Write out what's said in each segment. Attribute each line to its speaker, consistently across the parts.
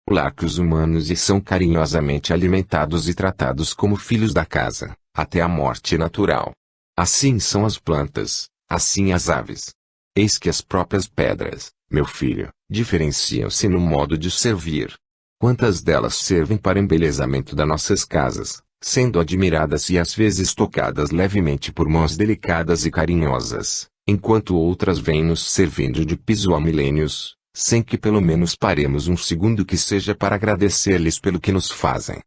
Speaker 1: Lacros humanos e são carinhosamente alimentados e tratados como filhos da casa, até a morte natural. Assim são as plantas, assim as aves. Eis que as próprias pedras, meu filho, diferenciam-se no modo de servir. Quantas delas servem para embelezamento das nossas casas, sendo admiradas e às vezes tocadas levemente por mãos delicadas e carinhosas, enquanto outras vêm nos servindo de piso há milênios, sem que pelo menos paremos um segundo que seja para agradecer-lhes pelo que nos fazem.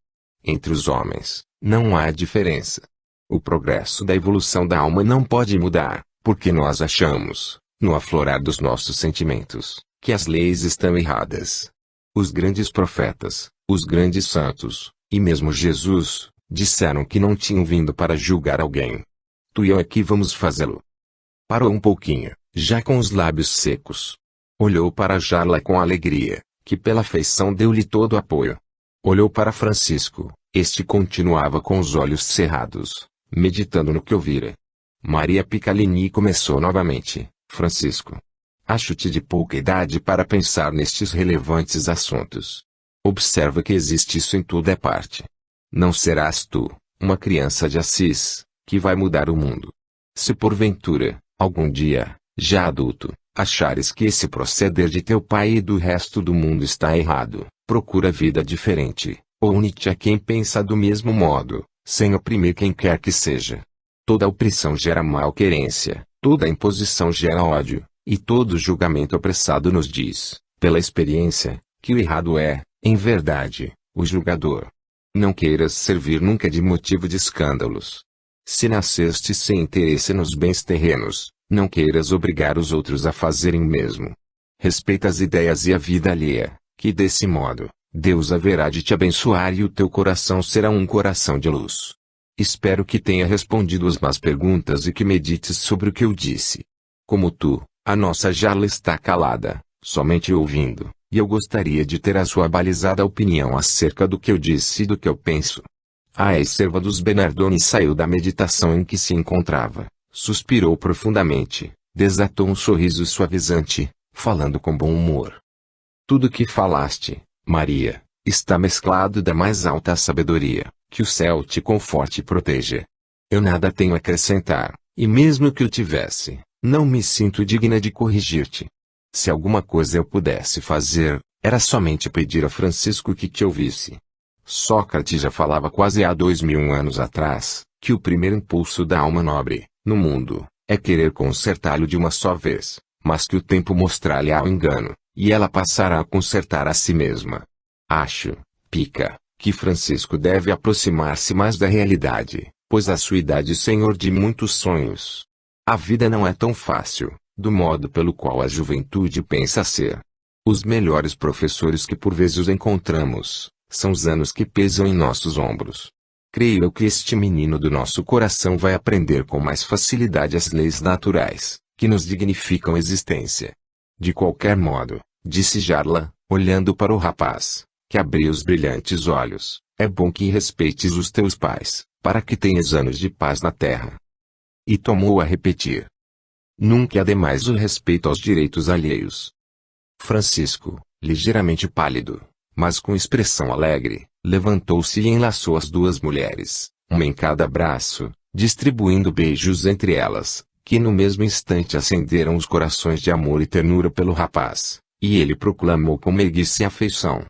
Speaker 1: Entre os homens, não há diferença. O progresso da evolução da alma não pode mudar, porque nós achamos, no aflorar dos nossos sentimentos, que as leis estão erradas. Os grandes profetas, os grandes santos, e mesmo Jesus, disseram que não tinham vindo para julgar alguém. Tu e eu aqui vamos fazê-lo. Parou um pouquinho, já com os lábios secos. Olhou para Jarla com alegria, que pela feição deu-lhe todo o apoio. Olhou para Francisco, este continuava com os olhos cerrados, meditando no que ouvira. Maria Piccolini começou novamente. Francisco, acho-te de pouca idade para pensar nestes relevantes assuntos. Observa que existe isso em toda parte. Não serás tu, uma criança de Assis, que vai mudar o mundo. Se porventura, algum dia, já adulto, achares que esse proceder de teu pai e do resto do mundo está errado, procura vida diferente, ou une-te a quem pensa do mesmo modo, sem oprimir quem quer que seja. Toda opressão gera malquerência, toda imposição gera ódio, e todo julgamento apressado nos diz, pela experiência, que o errado é, em verdade, o julgador. Não queiras servir nunca de motivo de escândalos. Se nasceste sem interesse nos bens terrenos, não queiras obrigar os outros a fazerem o mesmo. Respeita as ideias e a vida alheia, que desse modo, Deus haverá de te abençoar e o teu coração será um coração de luz. Espero que tenha respondido as más perguntas e que medites sobre o que eu disse. Como tu, a nossa Jarla está calada, somente ouvindo, e eu gostaria de ter a sua balizada opinião acerca do que eu disse e do que eu penso. A ex-serva dos Bernardoni saiu da meditação em que se encontrava, suspirou profundamente, desatou um sorriso suavizante, falando com bom humor. Tudo que falaste, Maria, está mesclado da mais alta sabedoria, que o céu te conforte e proteja. Eu nada tenho a acrescentar, e mesmo que eu tivesse, não me sinto digna de corrigir-te. Se alguma coisa eu pudesse fazer, era somente pedir a Francisco que te ouvisse. Sócrates já falava quase há 2000 anos atrás, que o primeiro impulso da alma nobre, no mundo, é querer consertá-lo de uma só vez, mas que o tempo mostrará o engano, e ela passará a consertar a si mesma. Acho, Pica, que Francisco deve aproximar-se mais da realidade, pois a sua idade é senhor de muitos sonhos. A vida não é tão fácil, do modo pelo qual a juventude pensa ser. Os melhores professores que por vezes encontramos, são os anos que pesam em nossos ombros. Creio eu que este menino do nosso coração vai aprender com mais facilidade as leis naturais, que nos dignificam a existência. De qualquer modo, disse Jarla, olhando para o rapaz, que abriu os brilhantes olhos, é bom que respeites os teus pais, para que tenhas anos de paz na terra. E tomou a repetir. Nunca há demais o respeito aos direitos alheios. Francisco, ligeiramente pálido, mas com expressão alegre, levantou-se e enlaçou as duas mulheres, uma em cada braço, distribuindo beijos entre elas, que no mesmo instante acenderam os corações de amor e ternura pelo rapaz, e ele proclamou com meiguice afeição.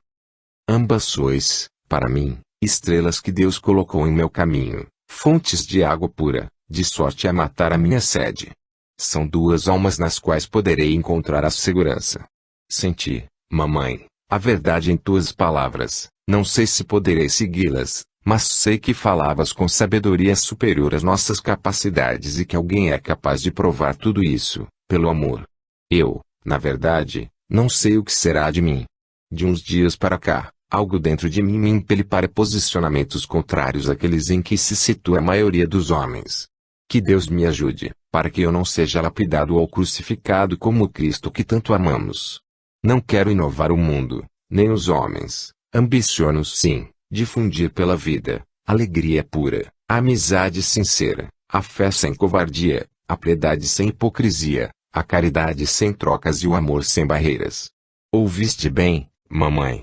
Speaker 1: Ambas sois, para mim, estrelas que Deus colocou em meu caminho, fontes de água pura, de sorte a matar a minha sede. São duas almas nas quais poderei encontrar a segurança. Senti, mamãe, a verdade em tuas palavras, não sei se poderei segui-las, mas sei que falavas com sabedoria superior às nossas capacidades e que alguém é capaz de provar tudo isso, pelo amor. Eu, na verdade, não sei o que será de mim. De uns dias para cá, algo dentro de mim me impele para posicionamentos contrários àqueles em que se situa a maioria dos homens. Que Deus me ajude, para que eu não seja lapidado ou crucificado como o Cristo que tanto amamos. Não quero inovar o mundo, nem os homens. Ambiciono sim, difundir pela vida, alegria pura, a amizade sincera, a fé sem covardia, a piedade sem hipocrisia, a caridade sem trocas e o amor sem barreiras. Ouviste bem, mamãe?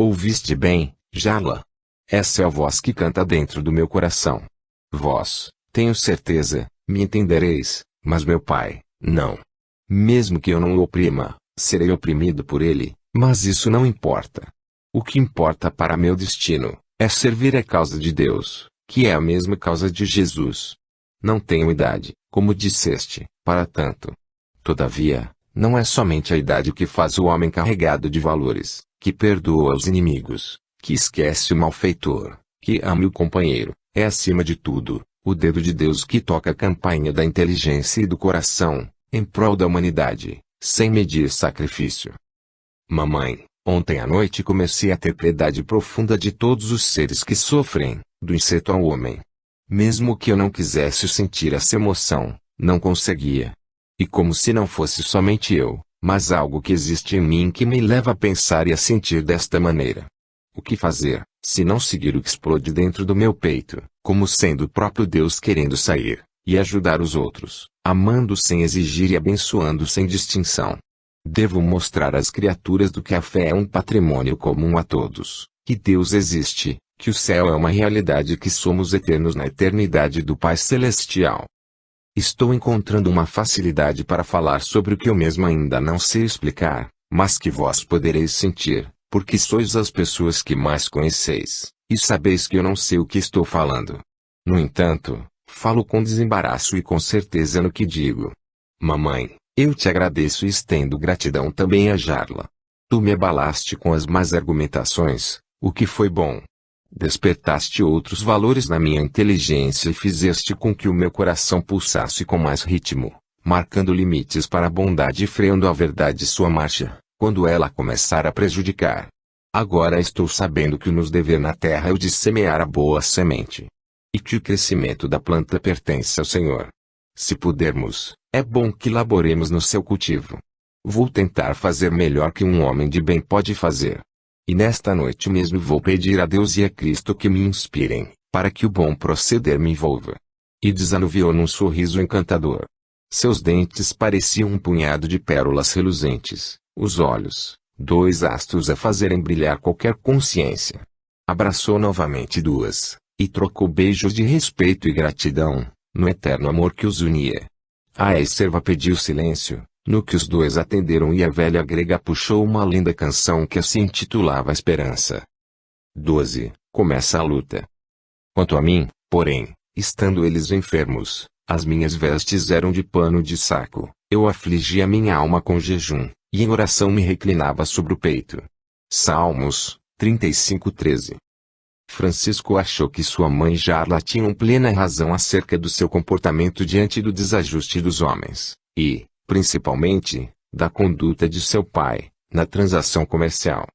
Speaker 1: Ouviste bem, Jarla? Essa é a voz que canta dentro do meu coração. Vós, tenho certeza, me entendereis, mas meu pai, não. Mesmo que eu não o oprima, serei oprimido por ele, mas isso não importa. O que importa para meu destino, é servir a causa de Deus, que é a mesma causa de Jesus. Não tenho idade, como disseste, para tanto. Todavia, não é somente a idade que faz o homem carregado de valores, que perdoa os inimigos, que esquece o malfeitor, que ama o companheiro, é acima de tudo, o dedo de Deus que toca a campainha da inteligência e do coração, em prol da humanidade, sem medir sacrifício. Mamãe, ontem à noite comecei a ter piedade profunda de todos os seres que sofrem, do inseto ao homem. Mesmo que eu não quisesse sentir essa emoção, não conseguia. E como se não fosse somente eu, mas algo que existe em mim que me leva a pensar e a sentir desta maneira. O que fazer, se não seguir o que explode dentro do meu peito, como sendo o próprio Deus querendo sair, e ajudar os outros, amando sem exigir e abençoando sem distinção? Devo mostrar às criaturas do que a fé é um patrimônio comum a todos, que Deus existe, que o céu é uma realidade e que somos eternos na eternidade do Pai Celestial. Estou encontrando uma facilidade para falar sobre o que eu mesmo ainda não sei explicar, mas que vós podereis sentir, porque sois as pessoas que mais conheceis, e sabeis que eu não sei o que estou falando. No entanto, falo com desembaraço e com certeza no que digo. Mamãe, eu te agradeço e estendo gratidão também a Jarla. Tu me abalaste com as más argumentações, o que foi bom. Despertaste outros valores na minha inteligência e fizeste com que o meu coração pulsasse com mais ritmo, marcando limites para a bondade e freando a verdade sua marcha, quando ela começar a prejudicar. Agora estou sabendo que nos dever na terra é o de semear a boa semente. E que o crescimento da planta pertence ao Senhor. Se pudermos, é bom que laboremos no seu cultivo. Vou tentar fazer melhor que um homem de bem pode fazer. E nesta noite mesmo vou pedir a Deus e a Cristo que me inspirem, para que o bom proceder me envolva. E desanuviou num sorriso encantador. Seus dentes pareciam um punhado de pérolas reluzentes, os olhos, 2 astros a fazerem brilhar qualquer consciência. Abraçou novamente duas, e trocou beijos de respeito e gratidão, no eterno amor que os unia. A ex-serva pediu silêncio, no que os dois atenderam e a velha grega puxou uma linda canção que se intitulava Esperança. 12. Começa a luta. Quanto a mim, porém, estando eles enfermos, as minhas vestes eram de pano de saco, eu afligia minha alma com jejum, e em oração me reclinava sobre o peito. Salmos, 35:13. Francisco achou que sua mãe Jarla tinha plena razão acerca do seu comportamento diante do desajuste dos homens, e, principalmente, da conduta de seu pai, na transação comercial.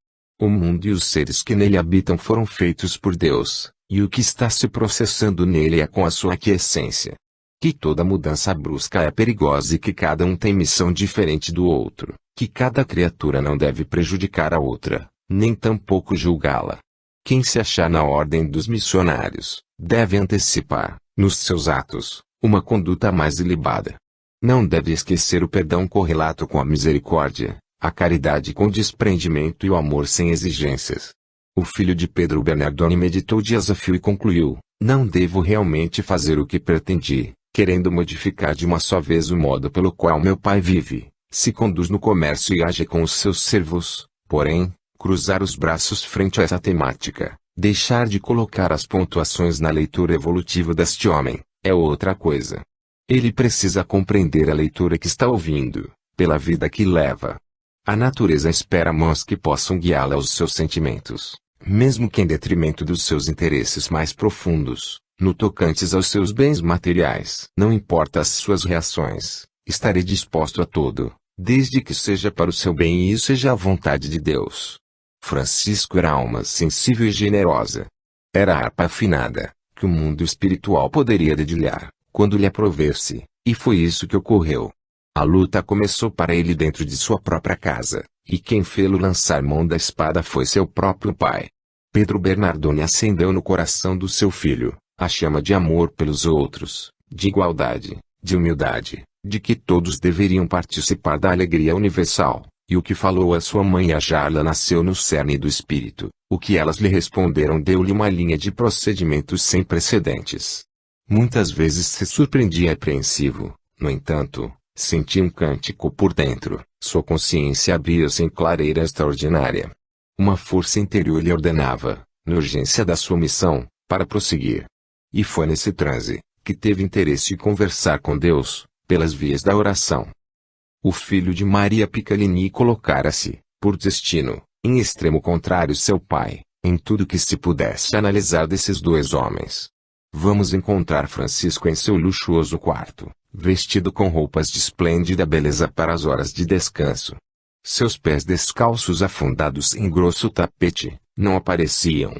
Speaker 1: O mundo e os seres que nele habitam foram feitos por Deus, e o que está se processando nele é com a sua aquiescência. Que toda mudança brusca é perigosa e que cada um tem missão diferente do outro, que cada criatura não deve prejudicar a outra, nem tampouco julgá-la. Quem se achar na ordem dos missionários, deve antecipar, nos seus atos, uma conduta mais ilibada. Não deve esquecer o perdão correlato com a misericórdia, a caridade com desprendimento e o amor sem exigências. O filho de Pedro Bernardoni meditou dias a fio e concluiu: não devo realmente fazer o que pretendi, querendo modificar de uma só vez o modo pelo qual meu pai vive, se conduz no comércio e age com os seus servos, porém, cruzar os braços frente a essa temática, deixar de colocar as pontuações na leitura evolutiva deste homem, é outra coisa. Ele precisa compreender a leitura que está ouvindo, pela vida que leva. A natureza espera mãos que possam guiá-la aos seus sentimentos, mesmo que em detrimento dos seus interesses mais profundos, no tocantes aos seus bens materiais. Não importa as suas reações, estarei disposto a tudo, desde que seja para o seu bem e isso seja a vontade de Deus. Francisco era alma sensível e generosa. Era a harpa afinada, que o mundo espiritual poderia dedilhar, quando lhe aprouver-se, e foi isso que ocorreu. A luta começou para ele dentro de sua própria casa, e quem fê-lo lançar mão da espada foi seu próprio pai. Pedro Bernardoni acendeu no coração do seu filho a chama de amor pelos outros, de igualdade, de humildade, de que todos deveriam participar da alegria universal, e o que falou a sua mãe a Jarla nasceu no cerne do espírito, O que elas lhe responderam deu-lhe uma linha de procedimentos sem precedentes. Muitas vezes se surpreendia apreensivo, no entanto, sentia um cântico por dentro, sua consciência abria-se em clareira extraordinária. Uma força interior lhe ordenava, na urgência da sua missão, para prosseguir. E foi nesse transe, que teve interesse em conversar com Deus, pelas vias da oração. O filho de Maria Piccolini colocara-se, por destino, em extremo contrário seu pai, em tudo que se pudesse analisar desses dois homens. Vamos encontrar Francisco em seu luxuoso quarto, vestido com roupas de esplêndida beleza para as horas de descanso. Seus pés descalços afundados em grosso tapete, não apareciam.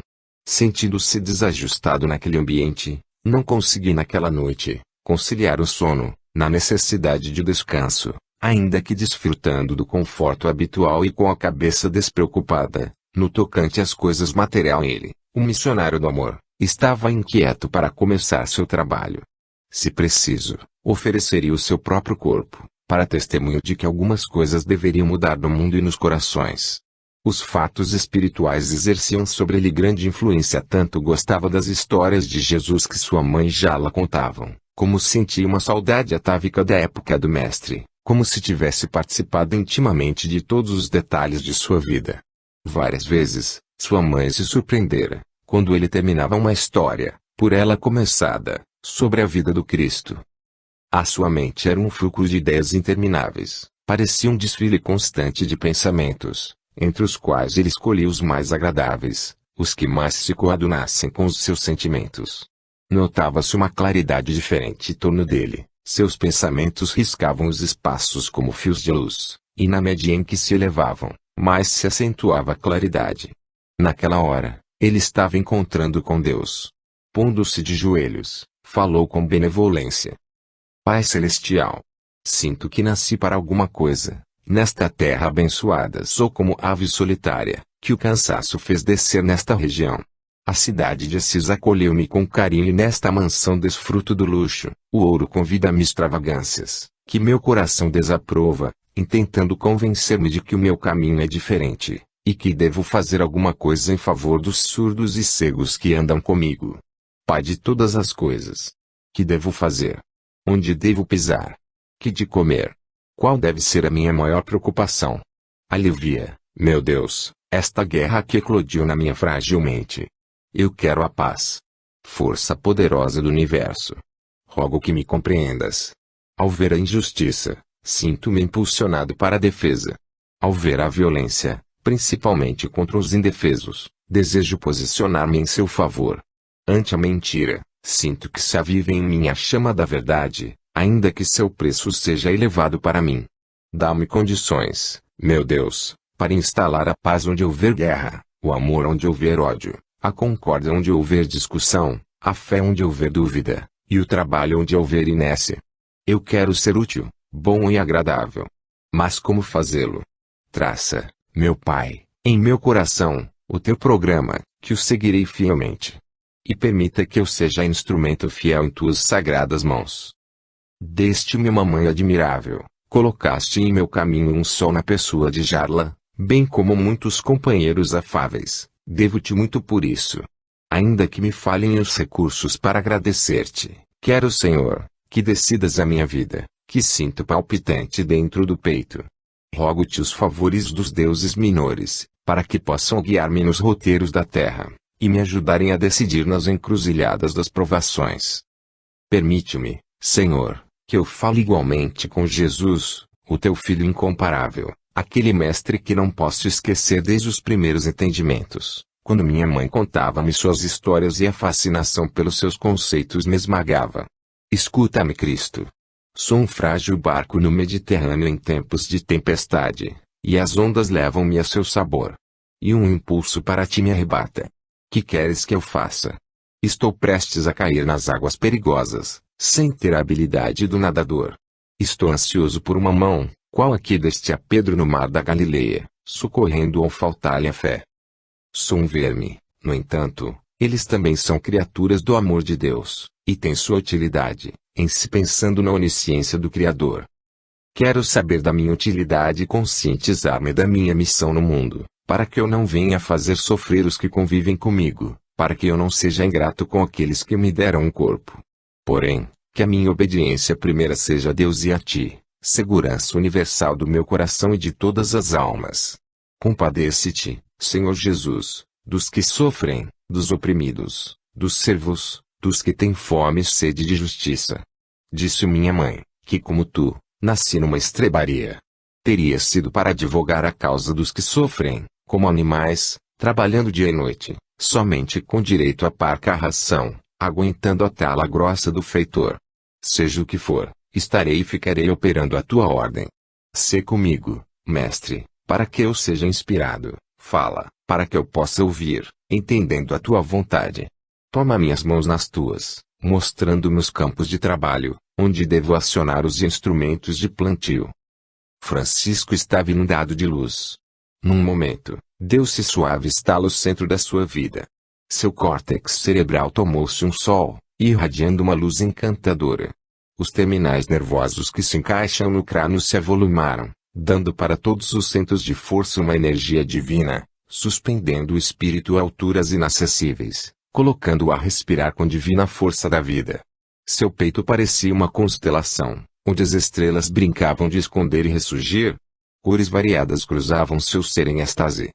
Speaker 1: Sentindo-se desajustado naquele ambiente, não consegui naquela noite, conciliar o sono, na necessidade de descanso, ainda que desfrutando do conforto habitual e com a cabeça despreocupada, no tocante às coisas materiais ele, o missionário do amor, estava inquieto para começar seu trabalho. Se preciso, ofereceria o seu próprio corpo, para testemunho de que algumas coisas deveriam mudar no mundo e nos corações. Os fatos espirituais exerciam sobre ele grande influência, tanto gostava das histórias de Jesus que sua mãe já lá contavam, como sentia uma saudade atávica da época do mestre, como se tivesse participado intimamente de todos os detalhes de sua vida. Várias vezes, sua mãe se surpreendera, quando ele terminava uma história, por ela começada, sobre a vida do Cristo. A sua mente era um fulcro de ideias intermináveis, parecia um desfile constante de pensamentos, entre os quais ele escolhia os mais agradáveis, os que mais se coadunassem com os seus sentimentos. Notava-se uma claridade diferente em torno dele, seus pensamentos riscavam os espaços como fios de luz, e na medida em que se elevavam, mais se acentuava a claridade. Naquela hora, ele estava encontrando com Deus. Pondo-se de joelhos, falou com benevolência. Pai Celestial, sinto que nasci para alguma coisa. Nesta terra abençoada sou como ave solitária, que o cansaço fez descer nesta região. A cidade de Assis acolheu-me com carinho e nesta mansão desfruto do luxo. O ouro convida-me extravagâncias, que meu coração desaprova, intentando convencer-me de que o meu caminho é diferente, e que devo fazer alguma coisa em favor dos surdos e cegos que andam comigo. Pai de todas as coisas. Que devo fazer? Onde devo pisar? Que de comer? Qual deve ser a minha maior preocupação? Alivia, meu Deus, esta guerra que eclodiu na minha frágil mente. Eu quero a paz. Força poderosa do universo. Rogo que me compreendas. Ao ver a injustiça, sinto-me impulsionado para a defesa. Ao ver a violência, principalmente contra os indefesos, desejo posicionar-me em seu favor. Ante a mentira, sinto que se aviva em mim a chama da verdade, ainda que seu preço seja elevado para mim. Dá-me condições, meu Deus, para instalar a paz onde houver guerra, o amor onde houver ódio, a concórdia onde houver discussão, a fé onde houver dúvida, e o trabalho onde houver inércia. Eu quero ser útil, bom e agradável. Mas como fazê-lo? Traça, meu Pai, em meu coração, o teu programa, que o seguirei fielmente. E permita que eu seja instrumento fiel em tuas sagradas mãos. Deste-me uma mãe admirável, colocaste em meu caminho um sol na pessoa de Jarla, bem como muitos companheiros afáveis, devo-te muito por isso. Ainda que me falhem os recursos para agradecer-te, quero, Senhor, que decidas a minha vida, que sinto palpitante dentro do peito. Rogo-te os favores dos deuses menores, para que possam guiar-me nos roteiros da terra, e me ajudarem a decidir nas encruzilhadas das provações. Permite-me, Senhor, que eu fale igualmente com Jesus, o teu Filho incomparável, aquele mestre que não posso esquecer desde os primeiros entendimentos, quando minha mãe contava-me suas histórias e a fascinação pelos seus conceitos me esmagava. Escuta-me, Cristo. Sou um frágil barco no Mediterrâneo em tempos de tempestade, e as ondas levam-me a seu sabor. E um impulso para ti me arrebata. Que queres que eu faça? Estou prestes a cair nas águas perigosas, sem ter a habilidade do nadador. Estou ansioso por uma mão, qual a que deste a Pedro no mar da Galileia, socorrendo ao faltar-lhe a fé. Sou um verme, no entanto, eles também são criaturas do amor de Deus, e têm sua utilidade, em se pensando na onisciência do Criador. Quero saber da minha utilidade e conscientizar-me da minha missão no mundo, para que eu não venha fazer sofrer os que convivem comigo, para que eu não seja ingrato com aqueles que me deram um corpo. Porém, que a minha obediência primeira seja a Deus e a ti, segurança universal do meu coração e de todas as almas. Compadece-te, Senhor Jesus, dos que sofrem, dos oprimidos, dos servos, dos que têm fome e sede de justiça. Disse minha mãe, que como tu, nasci numa estrebaria. Teria sido para advogar a causa dos que sofrem, como animais, trabalhando dia e noite, somente com direito à parca ração, aguentando a tala grossa do feitor. Seja o que for, estarei e ficarei operando a tua ordem. Sê comigo, mestre, para que eu seja inspirado, fala, para que eu possa ouvir, entendendo a tua vontade. Toma minhas mãos nas tuas, mostrando-me os campos de trabalho, onde devo acionar os instrumentos de plantio. Francisco estava inundado de luz. Num momento, deu-se suave estalo no centro da sua vida. Seu córtex cerebral tomou-se um sol, irradiando uma luz encantadora. Os terminais nervosos que se encaixam no crânio se avolumaram, dando para todos os centros de força uma energia divina, suspendendo o espírito a alturas inacessíveis, colocando-o a respirar com divina força da vida. Seu peito parecia uma constelação, onde as estrelas brincavam de esconder e ressurgir. Cores variadas cruzavam seu ser em êxtase.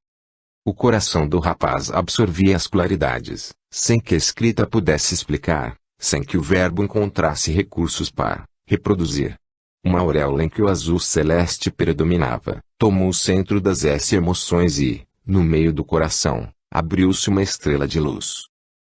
Speaker 1: O coração do rapaz absorvia as claridades, sem que a escrita pudesse explicar, sem que o verbo encontrasse recursos para reproduzir. Uma auréola em que o azul celeste predominava, tomou o centro das emoções e, no meio do coração, abriu-se uma estrela de luz.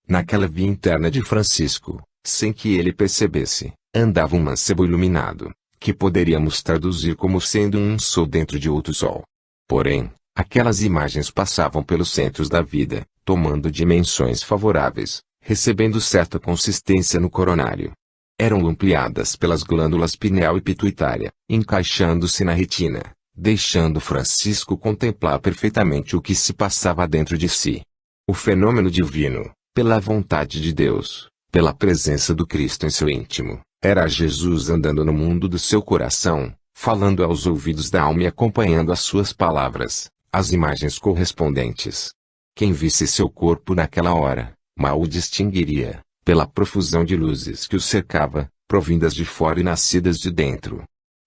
Speaker 1: Naquela via interna de Francisco, sem que ele percebesse, andava um mancebo iluminado, que poderíamos traduzir como sendo um sol dentro de outro sol. Porém, aquelas imagens passavam pelos centros da vida, tomando dimensões favoráveis, recebendo certa consistência no coronário. Eram ampliadas pelas glândulas pineal e pituitária, encaixando-se na retina, deixando Francisco contemplar perfeitamente o que se passava dentro de si. O fenômeno divino, pela vontade de Deus, pela presença do Cristo em seu íntimo, era Jesus andando no mundo do seu coração, falando aos ouvidos da alma e acompanhando as suas palavras, as imagens correspondentes. Quem visse seu corpo naquela hora, mal o distinguiria, pela profusão de luzes que o cercava, provindas de fora e nascidas de dentro.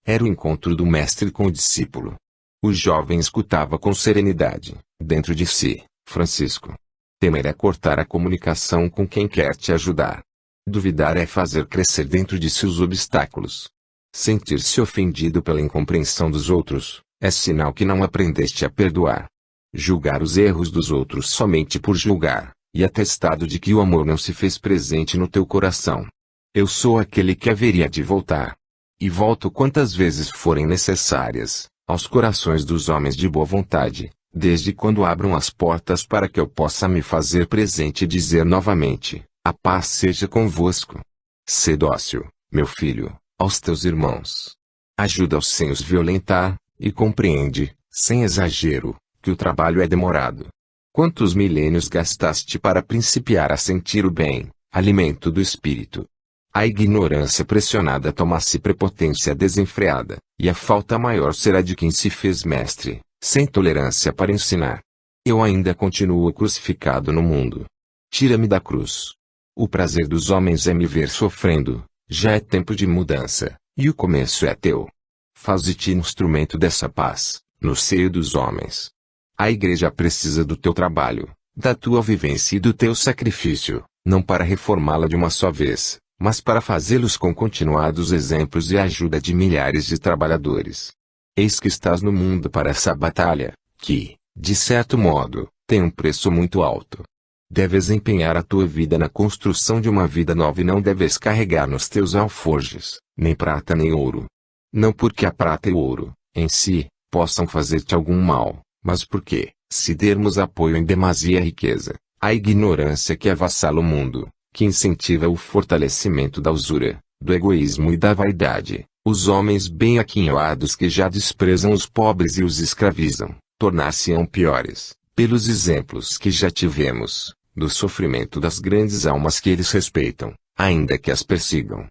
Speaker 1: Era o encontro do mestre com o discípulo. O jovem escutava com serenidade, dentro de si, Francisco. Temer é cortar a comunicação com quem quer te ajudar. Duvidar é fazer crescer dentro de si os obstáculos. Sentir-se ofendido pela incompreensão dos outros, é sinal que não aprendeste a perdoar. Julgar os erros dos outros somente por julgar, e atestado de que o amor não se fez presente no teu coração. Eu sou aquele que haveria de voltar. E volto quantas vezes forem necessárias, aos corações dos homens de boa vontade, desde quando abram as portas para que eu possa me fazer presente e dizer novamente: a paz seja convosco. Sê dócil, meu filho, aos teus irmãos. Ajuda-os sem os violentar, e compreende, sem exagero, que o trabalho é demorado. Quantos milênios gastaste para principiar a sentir o bem, alimento do espírito? A ignorância pressionada toma-se prepotência desenfreada, e a falta maior será de quem se fez mestre, sem tolerância para ensinar. Eu ainda continuo crucificado no mundo. Tira-me da cruz. O prazer dos homens é me ver sofrendo, já é tempo de mudança, e o começo é teu. Faze-te instrumento dessa paz, no seio dos homens. A igreja precisa do teu trabalho, da tua vivência e do teu sacrifício, não para reformá-la de uma só vez, mas para fazê-los com continuados exemplos e a ajuda de milhares de trabalhadores. Eis que estás no mundo para essa batalha, que, de certo modo, tem um preço muito alto. Deves empenhar a tua vida na construção de uma vida nova e não deves carregar nos teus alforjes, nem prata nem ouro. Não porque a prata e o ouro, em si, possam fazer-te algum mal, mas porque, se dermos apoio em demasia à riqueza, à ignorância que avassala o mundo, que incentiva o fortalecimento da usura, do egoísmo e da vaidade, os homens bem aquinhoados que já desprezam os pobres e os escravizam, tornar-se-ão piores, pelos exemplos que já tivemos, do sofrimento das grandes almas que eles respeitam, ainda que as persigam.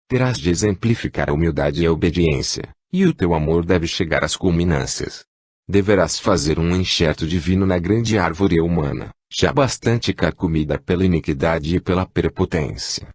Speaker 1: Terás de exemplificar a humildade e a obediência, e o teu amor deve chegar às culminâncias. Deverás fazer um enxerto divino na grande árvore humana, já bastante carcomida pela iniquidade e pela prepotência.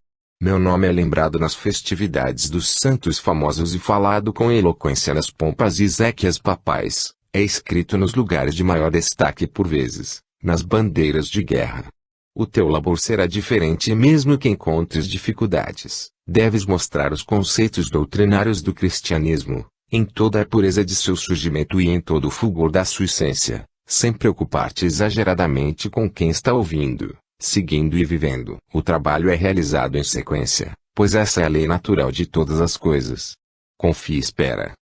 Speaker 1: Meu nome é lembrado nas festividades dos santos famosos e falado com eloquência nas pompas e exéquias papais, é escrito nos lugares de maior destaque por vezes, nas bandeiras de guerra. O teu labor será diferente e mesmo que encontres dificuldades, deves mostrar os conceitos doutrinários do cristianismo, em toda a pureza de seu surgimento e em todo o fulgor da sua essência, sem preocupar-te exageradamente com quem está ouvindo, seguindo e vivendo. O trabalho é realizado em sequência, pois essa é a lei natural de todas as coisas. Confia e espera.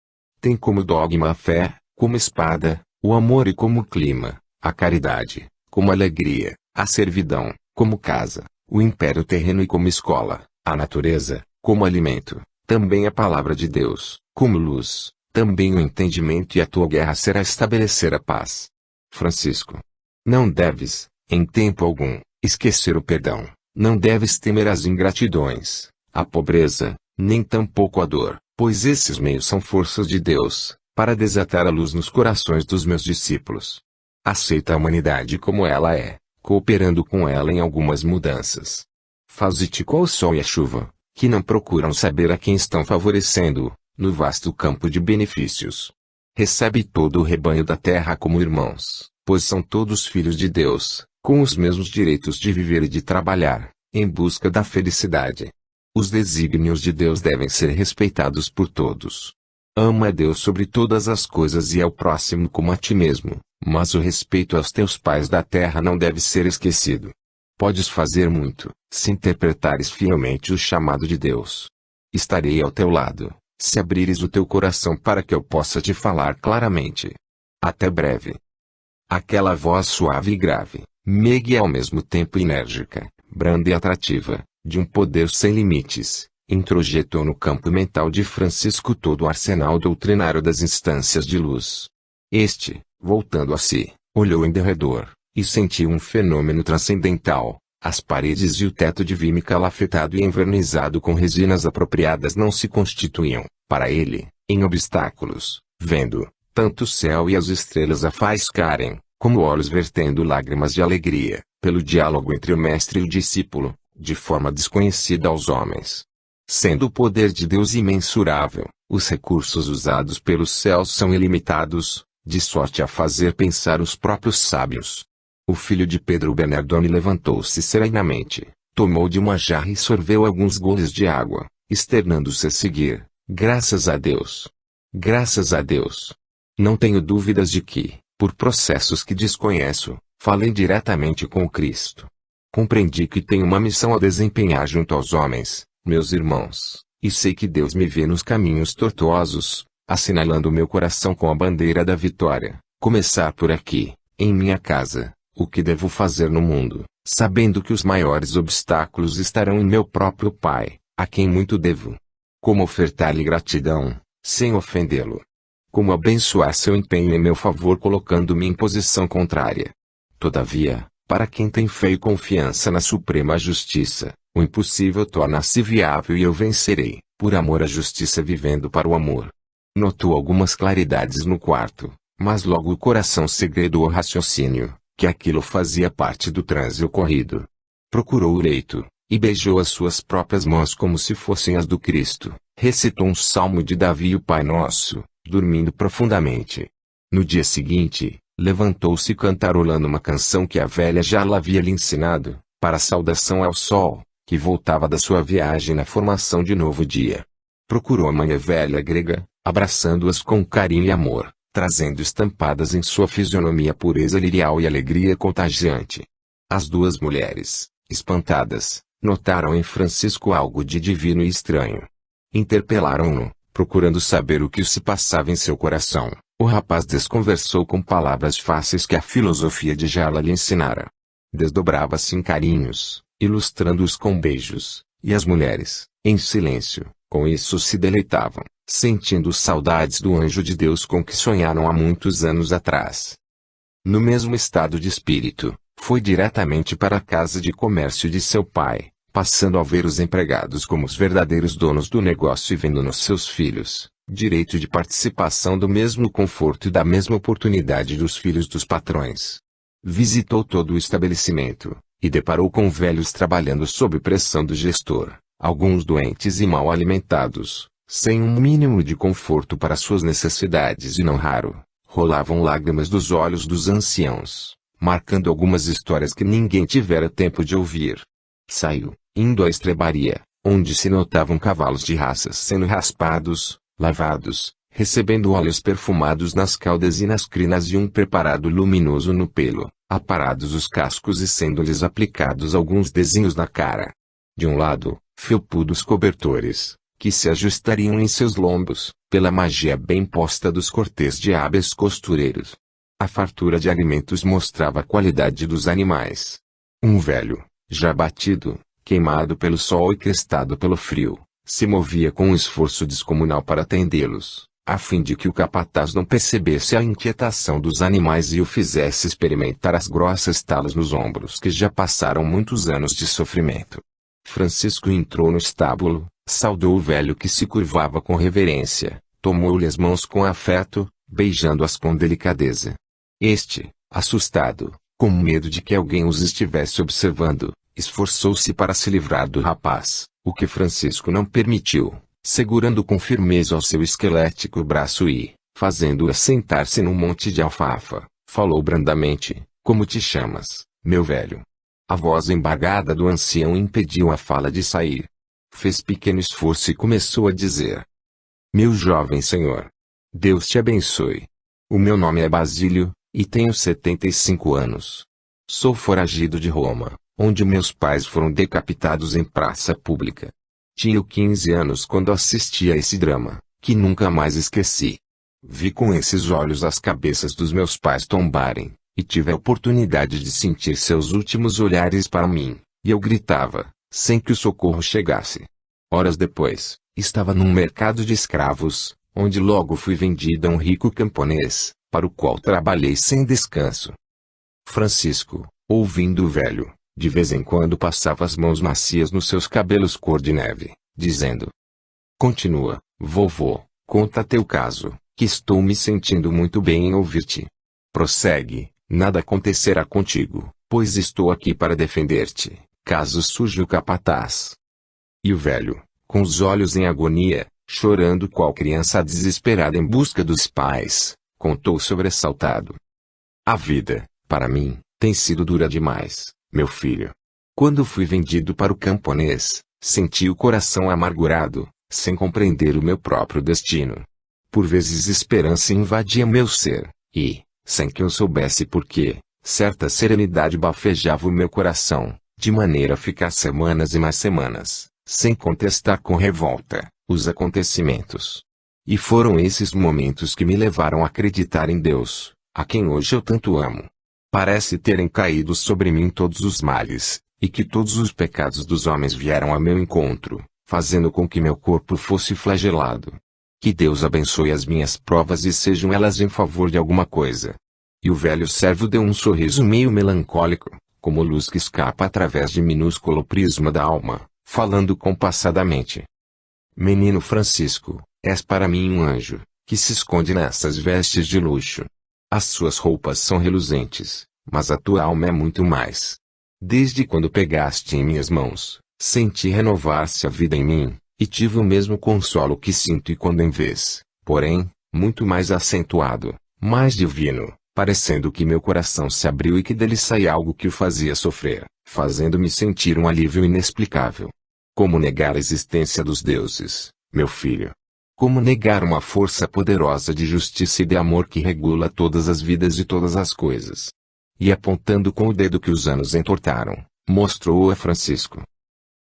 Speaker 1: Tem como dogma a fé, como espada, o amor e como clima, a caridade, como alegria, a servidão, como casa, o império terreno e como escola, a natureza, como alimento, também a palavra de Deus, como luz, também o entendimento e a tua guerra será estabelecer a paz. Francisco. Não deves, em tempo algum, esquecer o perdão, não deves temer as ingratidões, a pobreza, nem tampouco a dor, pois esses meios são forças de Deus, para desatar a luz nos corações dos meus discípulos. Aceita a humanidade como ela é, cooperando com ela em algumas mudanças. Faze-te qual o sol e a chuva, que não procuram saber a quem estão favorecendo, no vasto campo de benefícios. Recebe todo o rebanho da terra como irmãos, pois são todos filhos de Deus, com os mesmos direitos de viver e de trabalhar, em busca da felicidade. Os desígnios de Deus devem ser respeitados por todos. Ama a Deus sobre todas as coisas e ao próximo como a ti mesmo, mas o respeito aos teus pais da terra não deve ser esquecido. Podes fazer muito, se interpretares fielmente o chamado de Deus. Estarei ao teu lado, se abrires o teu coração para que eu possa te falar claramente. Até breve. Aquela voz suave e grave, meiga e ao mesmo tempo enérgica, branda e atrativa, de um poder sem limites, introjetou no campo mental de Francisco todo o arsenal doutrinário das instâncias de luz. Este, voltando a si, olhou em derredor, e sentiu um fenômeno transcendental. As paredes e o teto de vime calafetado e envernizado com resinas apropriadas não se constituíam, para ele, em obstáculos, vendo, tanto o céu e as estrelas a faiscarem, como olhos vertendo lágrimas de alegria, pelo diálogo entre o mestre e o discípulo, de forma desconhecida aos homens. Sendo o poder de Deus imensurável, os recursos usados pelos céus são ilimitados, de sorte a fazer pensar os próprios sábios. O filho de Pedro Bernardone levantou-se serenamente, tomou de uma jarra e sorveu alguns goles de água, externando-se a seguir: graças a Deus! Graças a Deus! Não tenho dúvidas de que, por processos que desconheço, falei diretamente com o Cristo. Compreendi que tenho uma missão a desempenhar junto aos homens, meus irmãos, e sei que Deus me vê nos caminhos tortuosos, assinalando o meu coração com a bandeira da vitória. Começar por aqui, em minha casa, o que devo fazer no mundo, sabendo que os maiores obstáculos estarão em meu próprio Pai, a quem muito devo. Como ofertar-lhe gratidão, sem ofendê-lo. Como abençoar seu empenho em meu favor colocando-me em posição contrária. Todavia, para quem tem fé e confiança na suprema justiça, o impossível torna-se viável e eu vencerei, por amor à justiça vivendo para o amor. Notou algumas claridades no quarto, mas logo o coração segredou ao raciocínio, que aquilo fazia parte do transe ocorrido. Procurou o leito, e beijou as suas próprias mãos como se fossem as do Cristo, recitou um salmo de Davi e o Pai Nosso, dormindo profundamente. No dia seguinte, levantou-se cantarolando uma canção que a velha já havia lhe ensinado, para a saudação ao sol, que voltava da sua viagem na formação de novo dia. Procurou a mãe velha grega, abraçando-as com carinho e amor, trazendo estampadas em sua fisionomia pureza lirial e alegria contagiante. As duas mulheres, espantadas, notaram em Francisco algo de divino e estranho. Interpelaram-no, procurando saber o que se passava em seu coração. O rapaz desconversou com palavras fáceis que a filosofia de Jarla lhe ensinara. Desdobrava-se em carinhos, ilustrando-os com beijos, e as mulheres, em silêncio, com isso se deleitavam, sentindo saudades do anjo de Deus com que sonharam há muitos anos atrás. No mesmo estado de espírito, foi diretamente para a casa de comércio de seu pai, passando a ver os empregados como os verdadeiros donos do negócio e vendo nos seus filhos, direito de participação do mesmo conforto e da mesma oportunidade dos filhos dos patrões. Visitou todo o estabelecimento, e deparou com velhos trabalhando sob pressão do gestor, alguns doentes e mal alimentados, sem um mínimo de conforto para suas necessidades e não raro, rolavam lágrimas dos olhos dos anciãos, marcando algumas histórias que ninguém tivera tempo de ouvir. Saiu, indo à estrebaria, onde se notavam cavalos de raças sendo raspados, lavados, recebendo óleos perfumados nas caudas e nas crinas e um preparado luminoso no pelo, aparados os cascos e sendo-lhes aplicados alguns desenhos na cara. De um lado, felpudos cobertores, que se ajustariam em seus lombos, pela magia bem posta dos cortês de hábeis costureiros. A fartura de alimentos mostrava a qualidade dos animais. Um velho, já batido, queimado pelo sol e crestado pelo frio, se movia com um esforço descomunal para atendê-los, a fim de que o capataz não percebesse a inquietação dos animais e o fizesse experimentar as grossas talas nos ombros que já passaram muitos anos de sofrimento. Francisco entrou no estábulo, saudou o velho que se curvava com reverência, tomou-lhe as mãos com afeto, beijando-as com delicadeza. Este, assustado, com medo de que alguém os estivesse observando, esforçou-se para se livrar do rapaz, o que Francisco não permitiu, segurando com firmeza o seu esquelético braço e, fazendo-o assentar-se num monte de alfafa, falou brandamente: "Como te chamas, meu velho?" A voz embargada do ancião impediu a fala de sair. Fez pequeno esforço e começou a dizer: "Meu jovem senhor, Deus te abençoe. O meu nome é Basílio, e tenho 75 anos. Sou foragido de Roma, onde meus pais foram decapitados em praça pública. Tinha 15 anos quando assisti a esse drama, que nunca mais esqueci. Vi com esses olhos as cabeças dos meus pais tombarem, e tive a oportunidade de sentir seus últimos olhares para mim, e eu gritava, sem que o socorro chegasse. Horas depois, estava num mercado de escravos, onde logo fui vendido a um rico camponês, para o qual trabalhei sem descanso." Francisco, ouvindo o velho, de vez em quando passava as mãos macias nos seus cabelos cor de neve, dizendo: "Continua, vovô, conta teu caso, que estou me sentindo muito bem em ouvir-te. Prossegue, nada acontecerá contigo, pois estou aqui para defender-te, caso surja o capataz." E o velho, com os olhos em agonia, chorando qual criança desesperada em busca dos pais, contou sobressaltado: "A vida, para mim, tem sido dura demais, meu filho. Quando fui vendido para o camponês, senti o coração amargurado, sem compreender o meu próprio destino. Por vezes esperança invadia meu ser, e, sem que eu soubesse por quê, certa serenidade bafejava o meu coração, de maneira a ficar semanas e mais semanas, sem contestar com revolta, os acontecimentos. E foram esses momentos que me levaram a acreditar em Deus, a quem hoje eu tanto amo. Parece terem caído sobre mim todos os males, e que todos os pecados dos homens vieram a meu encontro, fazendo com que meu corpo fosse flagelado. Que Deus abençoe as minhas provas e sejam elas em favor de alguma coisa." E o velho servo deu um sorriso meio melancólico, como luz que escapa através de minúsculo prisma da alma, falando compassadamente: "Menino Francisco, és para mim um anjo, que se esconde nessas vestes de luxo. As suas roupas são reluzentes, mas a tua alma é muito mais. Desde quando pegaste em minhas mãos, senti renovar-se a vida em mim, e tive o mesmo consolo que sinto e quando em vez, porém, muito mais acentuado, mais divino, parecendo que meu coração se abriu e que dele saía algo que o fazia sofrer, fazendo-me sentir um alívio inexplicável. Como negar a existência dos deuses, meu filho? Como negar uma força poderosa de justiça e de amor que regula todas as vidas e todas as coisas?" E apontando com o dedo que os anos entortaram, mostrou a Francisco: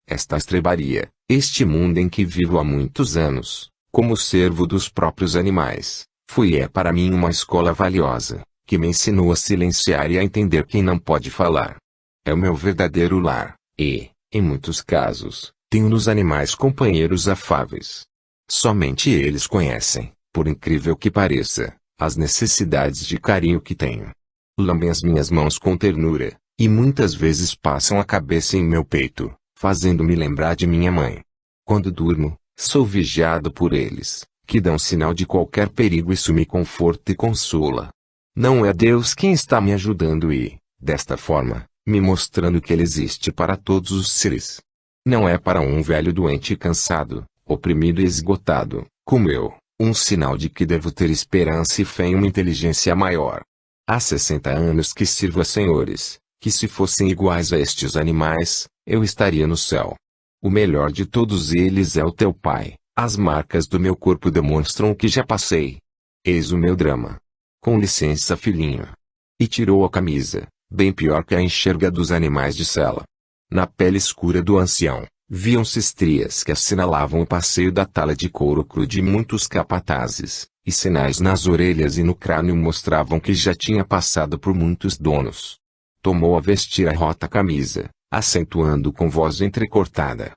Speaker 1: "Esta estrebaria, este mundo em que vivo há muitos anos, como servo dos próprios animais, foi e é para mim uma escola valiosa, que me ensinou a silenciar e a entender quem não pode falar. É o meu verdadeiro lar, e, em muitos casos, tenho nos animais companheiros afáveis. Somente eles conhecem, por incrível que pareça, as necessidades de carinho que tenho. Lambem as minhas mãos com ternura, e muitas vezes passam a cabeça em meu peito, fazendo-me lembrar de minha mãe. Quando durmo, sou vigiado por eles, que dão sinal de qualquer perigo. Isso me conforta e consola. Não é Deus quem está me ajudando e, desta forma, me mostrando que Ele existe para todos os seres. Não é para um velho doente e cansado, oprimido e esgotado, como eu, um sinal de que devo ter esperança e fé em uma inteligência maior. Há 60 anos que sirvo a senhores, que se fossem iguais a estes animais, eu estaria no céu. O melhor de todos eles é o teu Pai. As marcas do meu corpo demonstram o que já passei. Eis o meu drama. Com licença, filhinho. E tirou a camisa, bem pior que a enxerga dos animais de sela. Na pele escura do ancião, viam-se estrias que assinalavam o passeio da tala de couro cru de muitos capatazes, e sinais nas orelhas e no crânio mostravam que já tinha passado por muitos donos. Tomou a vestir a rota camisa, acentuando com voz entrecortada: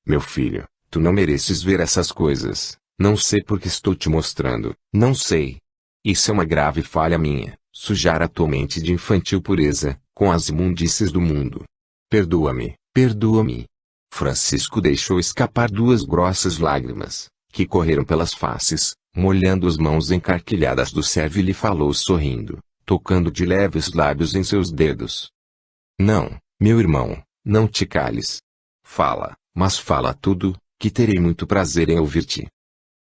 Speaker 1: meu filho, tu não mereces ver essas coisas, não sei por que estou te mostrando, não sei. Isso é uma grave falha minha, sujar a tua mente de infantil pureza, com as imundícies do mundo. Perdoa-me, perdoa-me. Francisco deixou escapar 2 grossas lágrimas, que correram pelas faces, molhando as mãos encarquilhadas do servo, e lhe falou sorrindo, tocando de leve os lábios em seus dedos. Não, meu irmão, não te cales. Fala, mas fala tudo, que terei muito prazer em ouvir-te.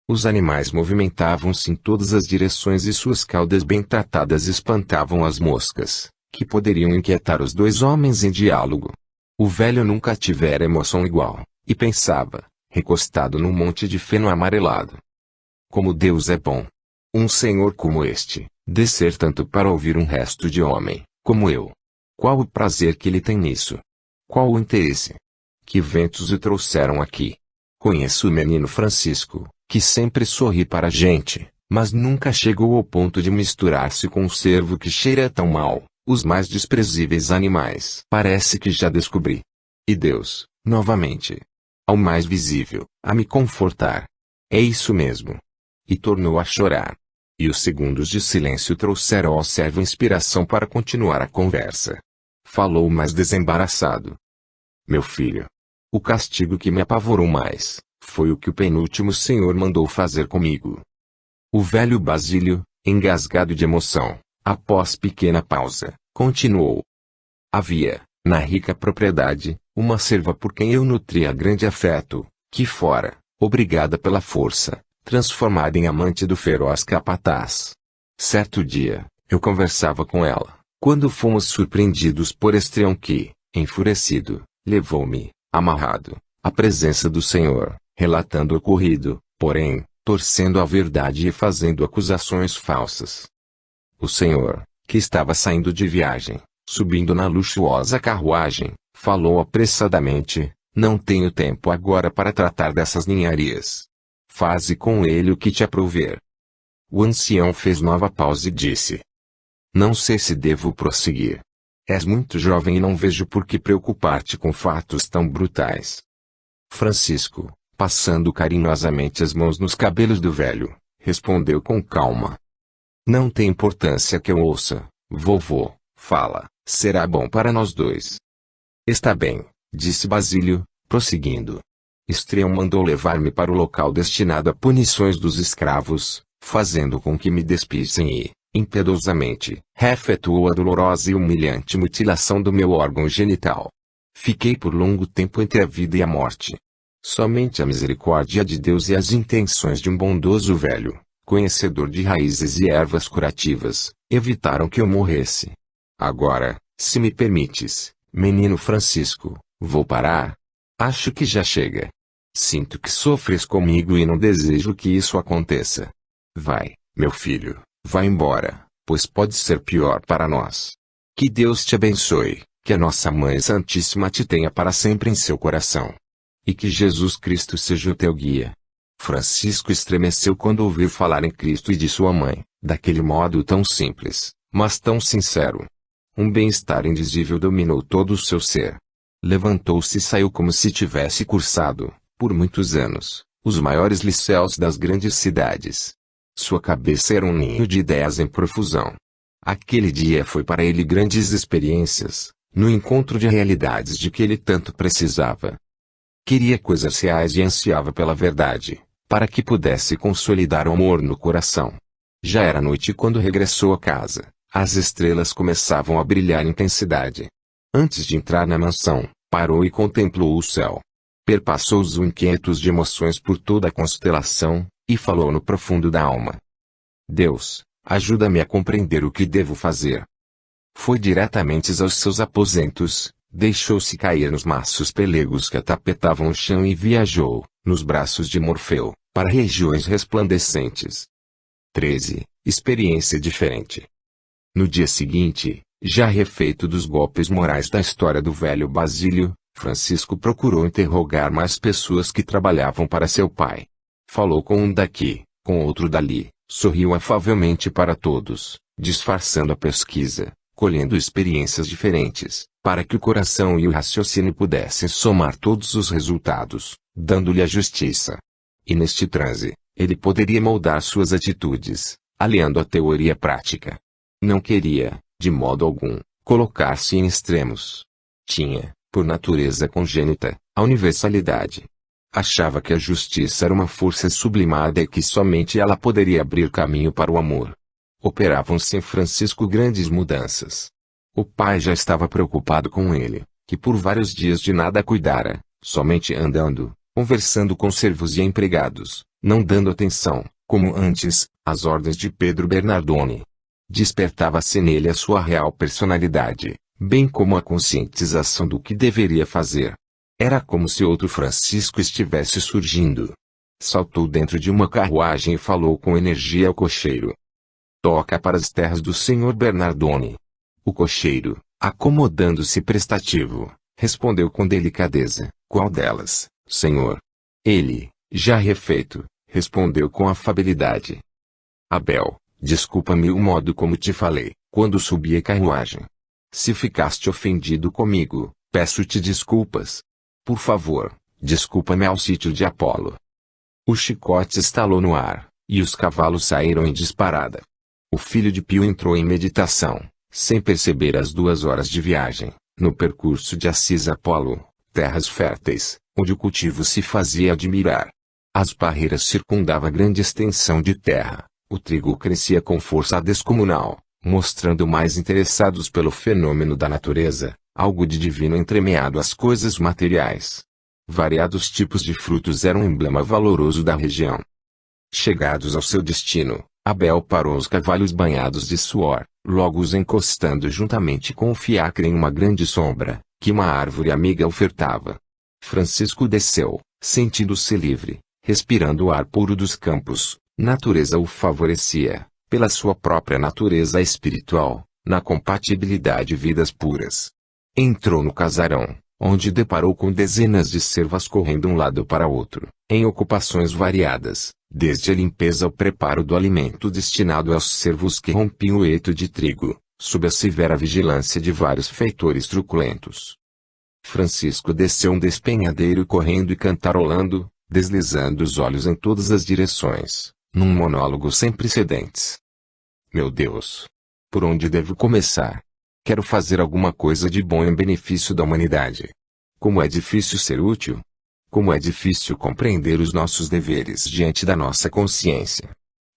Speaker 1: Os animais movimentavam-se em todas as direções e suas caudas bem tratadas espantavam as moscas, que poderiam inquietar os 2 homens em diálogo. O velho nunca tivera emoção igual, e pensava, recostado num monte de feno amarelado: como Deus é bom! Um senhor como este, descer tanto para ouvir um resto de homem, como eu. Qual o prazer que ele tem nisso? Qual o interesse? Que ventos o trouxeram aqui? Conheço o menino Francisco, que sempre sorri para a gente, mas nunca chegou ao ponto de misturar-se com um cervo que cheira tão mal, os mais desprezíveis animais. Parece que já descobri. E Deus, novamente, ao mais visível, a me confortar. É isso mesmo. E tornou a chorar. E os segundos de silêncio trouxeram ao servo inspiração para continuar a conversa. Falou mais desembaraçado: meu filho, o castigo que me apavorou mais foi o que o penúltimo senhor mandou fazer comigo. O velho Basílio, engasgado de emoção, após pequena pausa, continuou: havia, na rica propriedade, uma serva por quem eu nutria grande afeto, que fora, obrigada pela força, transformada em amante do feroz capataz. Certo dia, eu conversava com ela, quando fomos surpreendidos por Estrião que, enfurecido, levou-me, amarrado, à presença do senhor, relatando o ocorrido, porém, torcendo a verdade e fazendo acusações falsas. O senhor, que estava saindo de viagem, subindo na luxuosa carruagem, falou apressadamente: não tenho tempo agora para tratar dessas ninharias. Faze com ele o que te aprouver. O ancião fez nova pausa e disse: não sei se devo prosseguir. És muito jovem e não vejo por que preocupar-te com fatos tão brutais. Francisco, passando carinhosamente as mãos nos cabelos do velho, respondeu com calma: não tem importância que eu ouça, vovô, fala, será bom para nós 2. Está bem, disse Basílio, prosseguindo. Estrião mandou levar-me para o local destinado a punições dos escravos, fazendo com que me despissem e, impiedosamente, efetuou a dolorosa e humilhante mutilação do meu órgão genital. Fiquei por longo tempo entre a vida e a morte. Somente a misericórdia de Deus e as intenções de um bondoso velho, conhecedor de raízes e ervas curativas, evitaram que eu morresse. Agora, se me permites, menino Francisco, vou parar. Acho que já chega. Sinto que sofres comigo e não desejo que isso aconteça. Vai, meu filho, vá embora, pois pode ser pior para nós. Que Deus te abençoe, que a nossa Mãe Santíssima te tenha para sempre em seu coração. E que Jesus Cristo seja o teu guia. Francisco estremeceu quando ouviu falar em Cristo e de sua mãe, daquele modo tão simples, mas tão sincero. Um bem-estar indizível dominou todo o seu ser. Levantou-se e saiu como se tivesse cursado, por muitos anos, os maiores liceus das grandes cidades. Sua cabeça era um ninho de ideias em profusão. Aquele dia foi para ele grandes experiências, no encontro de realidades de que ele tanto precisava. Queria coisas reais e ansiava pela verdade, para que pudesse consolidar o amor no coração. Já era noite quando regressou a casa. As estrelas começavam a brilhar intensidade. Antes de entrar na mansão, parou e contemplou o céu. Perpassou os inquietos de emoções por toda a constelação, e falou no profundo da alma: Deus, ajuda-me a compreender o que devo fazer. Foi diretamente aos seus aposentos, deixou-se cair nos maços pelegos que atapetavam o chão e viajou, nos braços de Morfeu, para regiões resplandecentes. 13. Experiência diferente. No dia seguinte, já refeito dos golpes morais da história do velho Basílio, Francisco procurou interrogar mais pessoas que trabalhavam para seu pai. Falou com um daqui, com outro dali, sorriu afavelmente para todos, disfarçando a pesquisa, colhendo experiências diferentes, para que o coração e o raciocínio pudessem somar todos os resultados, dando-lhe a justiça. E neste transe, ele poderia moldar suas atitudes, aliando a teoria à prática. Não queria, de modo algum, colocar-se em extremos. Tinha, por natureza congênita, a universalidade. Achava que a justiça era uma força sublimada e que somente ela poderia abrir caminho para o amor. Operavam-se em Francisco grandes mudanças. O pai já estava preocupado com ele, que por vários dias de nada cuidara, somente andando, conversando com servos e empregados, não dando atenção, como antes, às ordens de Pedro Bernardone. Despertava-se nele a sua real personalidade, bem como a conscientização do que deveria fazer. Era como se outro Francisco estivesse surgindo. Saltou dentro de uma carruagem e falou com energia ao cocheiro. Toca para as terras do Sr. Bernardone. O cocheiro, acomodando-se prestativo, respondeu com delicadeza: Qual delas, senhor? Ele, já refeito, respondeu com afabilidade: Abel, desculpa-me o modo como te falei, quando subi a carruagem. Se ficaste ofendido comigo, peço-te desculpas. Por favor, desculpa-me ao sítio de Apolo. O chicote estalou no ar, e os cavalos saíram em disparada. O filho de Pio entrou em meditação, sem perceber as 2 horas de viagem, no percurso de Assis a Apolo, terras férteis, onde o cultivo se fazia admirar. As parreiras circundavam grande extensão de terra, o trigo crescia com força descomunal, mostrando mais interessados pelo fenômeno da natureza, algo de divino entremeado às coisas materiais. Variados tipos de frutos eram um emblema valoroso da região. Chegados ao seu destino, Abel parou os cavalos banhados de suor, logo os encostando juntamente com o fiacre em uma grande sombra, que uma árvore amiga ofertava. Francisco desceu, sentindo-se livre, respirando o ar puro dos campos. Natureza o favorecia, pela sua própria natureza espiritual, na compatibilidade vidas puras. Entrou no casarão, onde deparou com dezenas de servas correndo de um lado para outro, em ocupações variadas, desde a limpeza ao preparo do alimento destinado aos servos que rompiam o eito de trigo, sob a severa vigilância de vários feitores truculentos. Francisco desceu um despenhadeiro correndo e cantarolando, deslizando os olhos em todas as direções, num monólogo sem precedentes. Meu Deus! Por onde devo começar? Quero fazer alguma coisa de bom em benefício da humanidade. Como é difícil ser útil! Como é difícil compreender os nossos deveres diante da nossa consciência.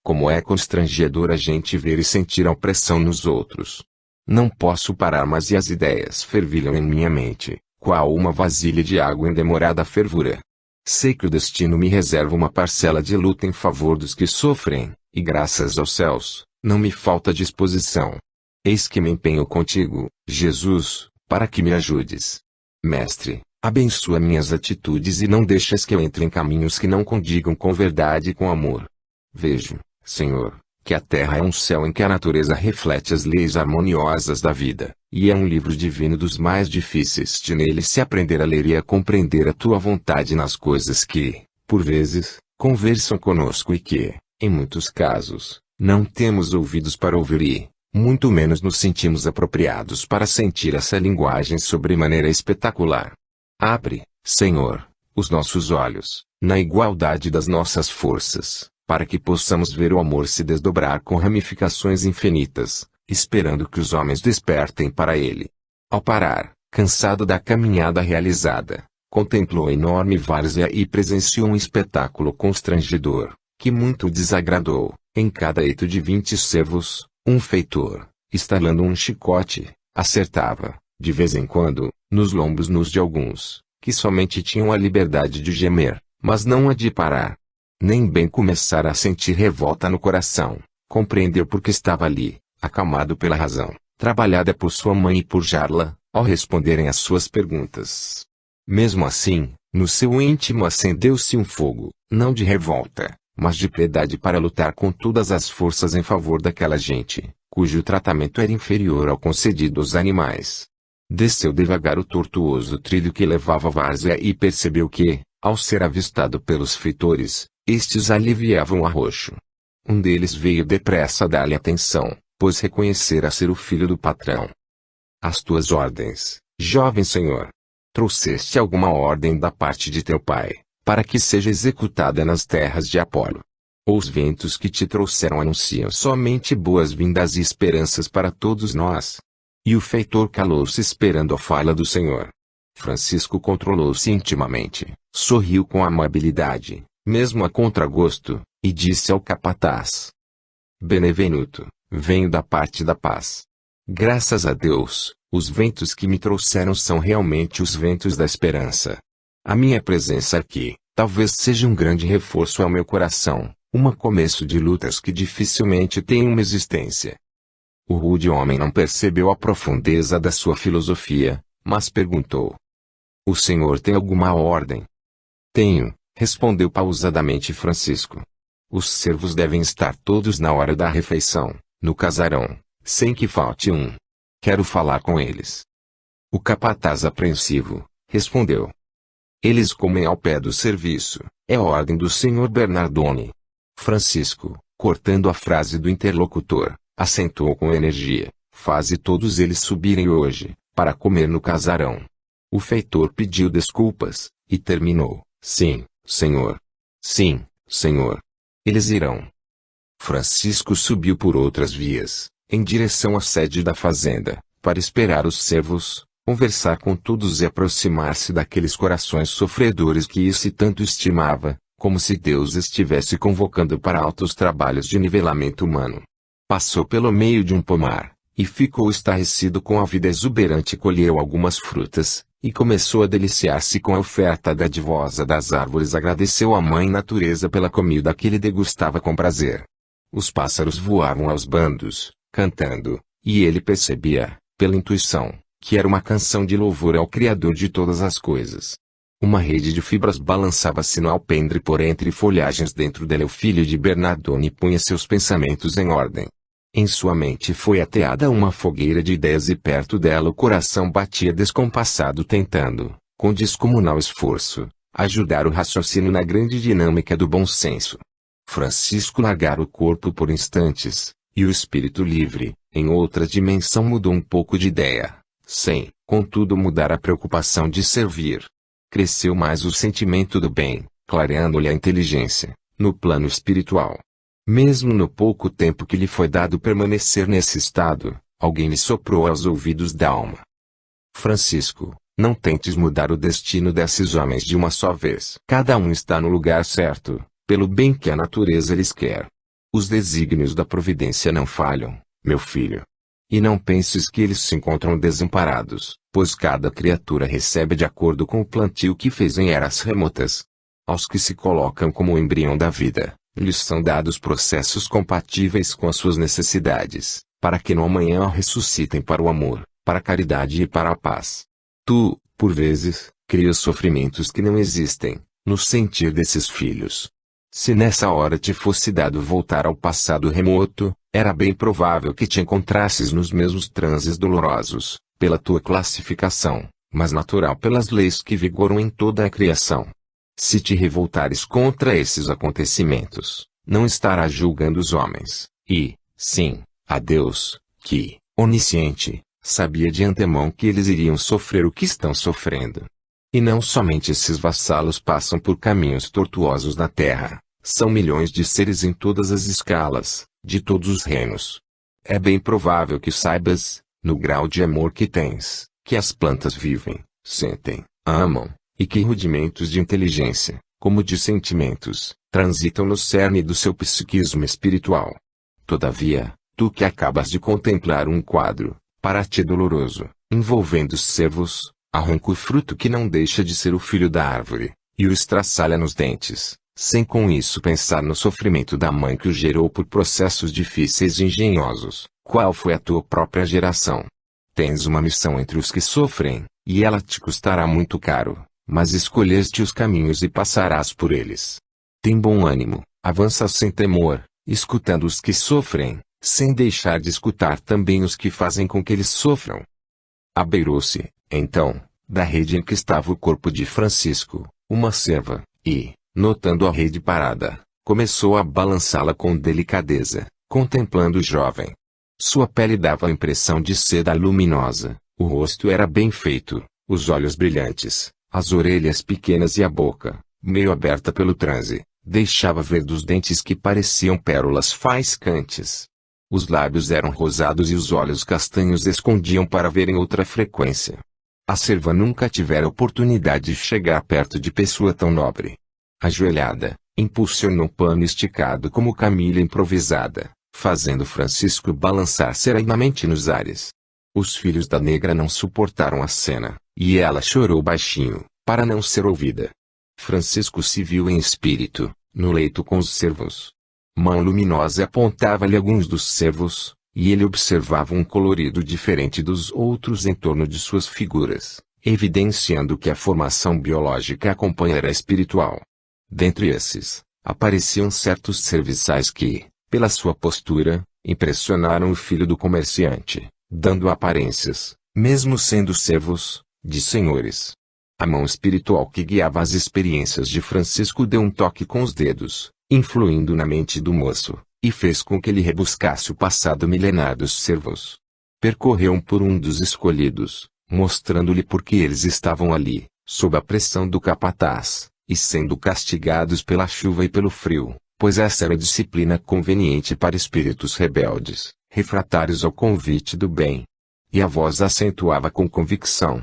Speaker 1: Como é constrangedor a gente ver e sentir a opressão nos outros. Não posso parar mais e as ideias fervilham em minha mente, qual uma vasilha de água em demorada fervura. Sei que o destino me reserva uma parcela de luta em favor dos que sofrem, e graças aos céus, não me falta disposição. Eis que me empenho contigo, Jesus, para que me ajudes. Mestre, abençoa minhas atitudes e não deixes que eu entre em caminhos que não condigam com verdade e com amor. Vejo, Senhor, que a terra é um céu em que a natureza reflete as leis harmoniosas da vida, e é um livro divino dos mais difíceis de nele se aprender a ler e a compreender a tua vontade nas coisas que, por vezes, conversam conosco e que, em muitos casos, não temos ouvidos para ouvir e, muito menos nos sentimos apropriados para sentir essa linguagem sobremaneira espetacular. Abre, Senhor, os nossos olhos, na igualdade das nossas forças, para que possamos ver o amor se desdobrar com ramificações infinitas, esperando que os homens despertem para ele. Ao parar, cansado da caminhada realizada, contemplou a enorme várzea e presenciou um espetáculo constrangedor, que muito o desagradou. Em cada eito de 20 cervos, um feitor, estalando um chicote, acertava, de vez em quando, nos lombos nus de alguns, que somente tinham a liberdade de gemer, mas não a de parar. Nem bem começara a sentir revolta no coração, compreendeu porque estava ali, acalmado pela razão, trabalhada por sua mãe e por Jarla, ao responderem às suas perguntas. Mesmo assim, no seu íntimo acendeu-se um fogo, não de revolta, mas de piedade para lutar com todas as forças em favor daquela gente, cujo tratamento era inferior ao concedido aos animais. Desceu devagar o tortuoso trilho que levava à várzea e percebeu que, ao ser avistado pelos feitores, estes aliviavam o arroxo. Um deles veio depressa dar-lhe atenção, pois reconhecera ser o filho do patrão. As tuas ordens, jovem senhor. Trouxeste alguma ordem da parte de teu pai, para que seja executada nas terras de Apolo. Ou os ventos que te trouxeram anunciam somente boas-vindas e esperanças para todos nós. E o feitor calou-se esperando a fala do senhor. Francisco controlou-se intimamente, sorriu com amabilidade, mesmo a contragosto, e disse ao capataz: Benevenuto, venho da parte da paz. Graças a Deus, os ventos que me trouxeram são realmente os ventos da esperança. A minha presença aqui, talvez seja um grande reforço ao meu coração, começo de lutas que dificilmente têm uma existência. O rude homem não percebeu a profundeza da sua filosofia, mas perguntou: O senhor tem alguma ordem? Tenho, respondeu pausadamente Francisco. Os servos devem estar todos na hora da refeição, no casarão, sem que falte um. Quero falar com eles. O capataz apreensivo, respondeu: Eles comem ao pé do serviço, é ordem do senhor Bernardone. Francisco, cortando a frase do interlocutor, acentuou com energia: Faze todos eles subirem hoje, para comer no casarão. O feitor pediu desculpas, e terminou: Sim, senhor. Sim, senhor. Eles irão. Francisco subiu por outras vias, em direção à sede da fazenda, para esperar os servos, conversar com todos e aproximar-se daqueles corações sofredores que esse tanto estimava, como se Deus estivesse convocando para altos trabalhos de nivelamento humano. Passou pelo meio de um pomar, e ficou estarrecido com a vida exuberante. Colheu algumas frutas, e começou a deliciar-se com a oferta dadivosa das árvores. Agradeceu à mãe natureza pela comida que ele degustava com prazer. Os pássaros voavam aos bandos, cantando, e ele percebia, pela intuição, que era uma canção de louvor ao Criador de todas as coisas. Uma rede de fibras balançava-se no alpendre por entre folhagens. Dentro dela o filho de Bernardone punha seus pensamentos em ordem. Em sua mente foi ateada uma fogueira de ideias e perto dela o coração batia descompassado tentando, com descomunal esforço, ajudar o raciocínio na grande dinâmica do bom senso. Francisco largara o corpo por instantes, e o espírito livre, em outra dimensão mudou um pouco de ideia, sem, contudo mudar a preocupação de servir. Cresceu mais o sentimento do bem, clareando-lhe a inteligência, no plano espiritual. Mesmo no pouco tempo que lhe foi dado permanecer nesse estado, alguém lhe soprou aos ouvidos da alma: Francisco, não tentes mudar o destino desses homens de uma só vez. Cada um está no lugar certo, pelo bem que a natureza lhes quer. Os desígnios da providência não falham, meu filho. E não penses que eles se encontram desamparados, pois cada criatura recebe de acordo com o plantio que fez em eras remotas. Aos que se colocam como o embrião da vida, lhes são dados processos compatíveis com as suas necessidades, para que no amanhã ressuscitem para o amor, para a caridade e para a paz. Tu, por vezes, crias sofrimentos que não existem, no sentir desses filhos. Se nessa hora te fosse dado voltar ao passado remoto, era bem provável que te encontrasses nos mesmos transes dolorosos, pela tua classificação, mas natural pelas leis que vigoram em toda a criação. Se te revoltares contra esses acontecimentos, não estarás julgando os homens, e, sim, a Deus, que, onisciente, sabia de antemão que eles iriam sofrer o que estão sofrendo. E não somente esses vassalos passam por caminhos tortuosos na terra, são milhões de seres em todas as escalas, de todos os reinos. É bem provável que saibas, no grau de amor que tens, que as plantas vivem, sentem, amam, e que rudimentos de inteligência, como de sentimentos, transitam no cerne do seu psiquismo espiritual. Todavia, tu que acabas de contemplar um quadro, para ti doloroso, envolvendo os cervos, arranca o fruto que não deixa de ser o filho da árvore, e o estraçalha nos dentes, sem com isso pensar no sofrimento da mãe que o gerou por processos difíceis e engenhosos. Qual foi a tua própria geração? Tens uma missão entre os que sofrem, e ela te custará muito caro, mas escolheste os caminhos e passarás por eles. Tem bom ânimo, avança sem temor, escutando os que sofrem, sem deixar de escutar também os que fazem com que eles sofram. Abeirou-se, então, da rede em que estava o corpo de Francisco, uma cerva, e, notando a rede parada, começou a balançá-la com delicadeza, contemplando o jovem. Sua pele dava a impressão de seda luminosa, o rosto era bem feito, os olhos brilhantes, as orelhas pequenas e a boca, meio aberta pelo transe, deixava ver dos dentes que pareciam pérolas faiscantes. Os lábios eram rosados e os olhos castanhos escondiam para ver em outra frequência. A cerva nunca tivera oportunidade de chegar perto de pessoa tão nobre. Ajoelhada, impulsionou um pano esticado como camilha improvisada, fazendo Francisco balançar serenamente nos ares. Os filhos da negra não suportaram a cena, e ela chorou baixinho, para não ser ouvida. Francisco se viu em espírito, no leito com os cervos. Mão luminosa apontava-lhe alguns dos cervos, e ele observava um colorido diferente dos outros em torno de suas figuras, evidenciando que a formação biológica acompanha era espiritual. Dentre esses, apareciam certos serviçais que, pela sua postura, impressionaram o filho do comerciante, dando aparências, mesmo sendo servos, de senhores. A mão espiritual que guiava as experiências de Francisco deu um toque com os dedos, influindo na mente do moço, e fez com que ele rebuscasse o passado milenar dos servos. Percorreu um por um dos escolhidos, mostrando-lhe por que eles estavam ali, sob a pressão do capataz, e sendo castigados pela chuva e pelo frio, pois essa era a disciplina conveniente para espíritos rebeldes, refratários ao convite do bem. E a voz acentuava com convicção: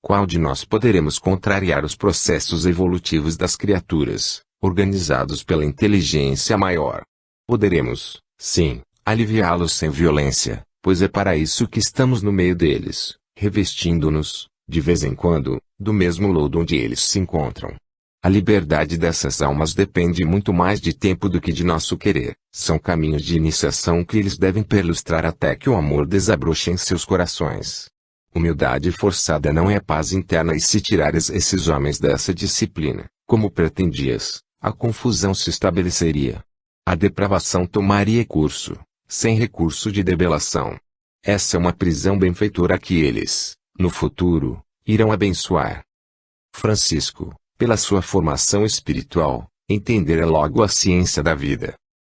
Speaker 1: qual de nós poderemos contrariar os processos evolutivos das criaturas, organizados pela inteligência maior? Poderemos, sim, aliviá-los sem violência, pois é para isso que estamos no meio deles, revestindo-nos, de vez em quando, do mesmo lodo onde eles se encontram. A liberdade dessas almas depende muito mais de tempo do que de nosso querer. São caminhos de iniciação que eles devem perlustrar até que o amor desabroche em seus corações. Humildade forçada não é paz interna, e se tirares esses homens dessa disciplina, como pretendias, a confusão se estabeleceria. A depravação tomaria curso, sem recurso de debelação. Essa é uma prisão benfeitora que eles, no futuro, irão abençoar. Francisco, pela sua formação espiritual, entendera logo a ciência da vida.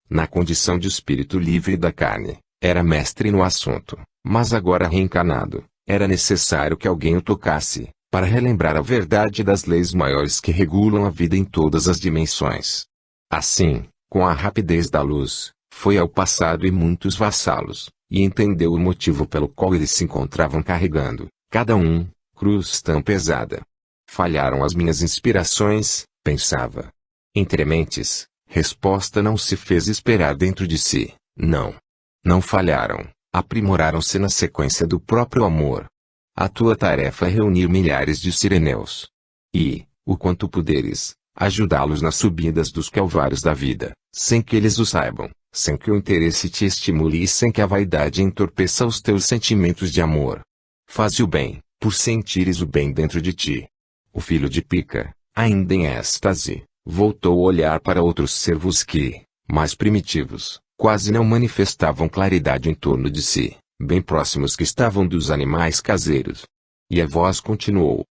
Speaker 1: Na condição de espírito livre da carne, era mestre no assunto, mas agora reencarnado, era necessário que alguém o tocasse, para relembrar a verdade das leis maiores que regulam a vida em todas as dimensões. Assim, com a rapidez da luz, foi ao passado e muitos vassalos, e entendeu o motivo pelo qual eles se encontravam carregando, cada um, cruz tão pesada. Falharam as minhas inspirações, pensava. Entre mentes, resposta não se fez esperar dentro de si, não. Não falharam, aprimoraram-se na sequência do próprio amor. A tua tarefa é reunir milhares de sireneus. E, o quanto puderes, ajudá-los nas subidas dos calvários da vida, sem que eles o saibam, sem que o interesse te estimule e sem que a vaidade entorpeça os teus sentimentos de amor. Faze o bem, por sentires o bem dentro de ti. O filho de Pica, ainda em êxtase, voltou a olhar para outros servos que, mais primitivos, quase não manifestavam claridade em torno de si, bem próximos que estavam dos animais caseiros. E a voz continuou: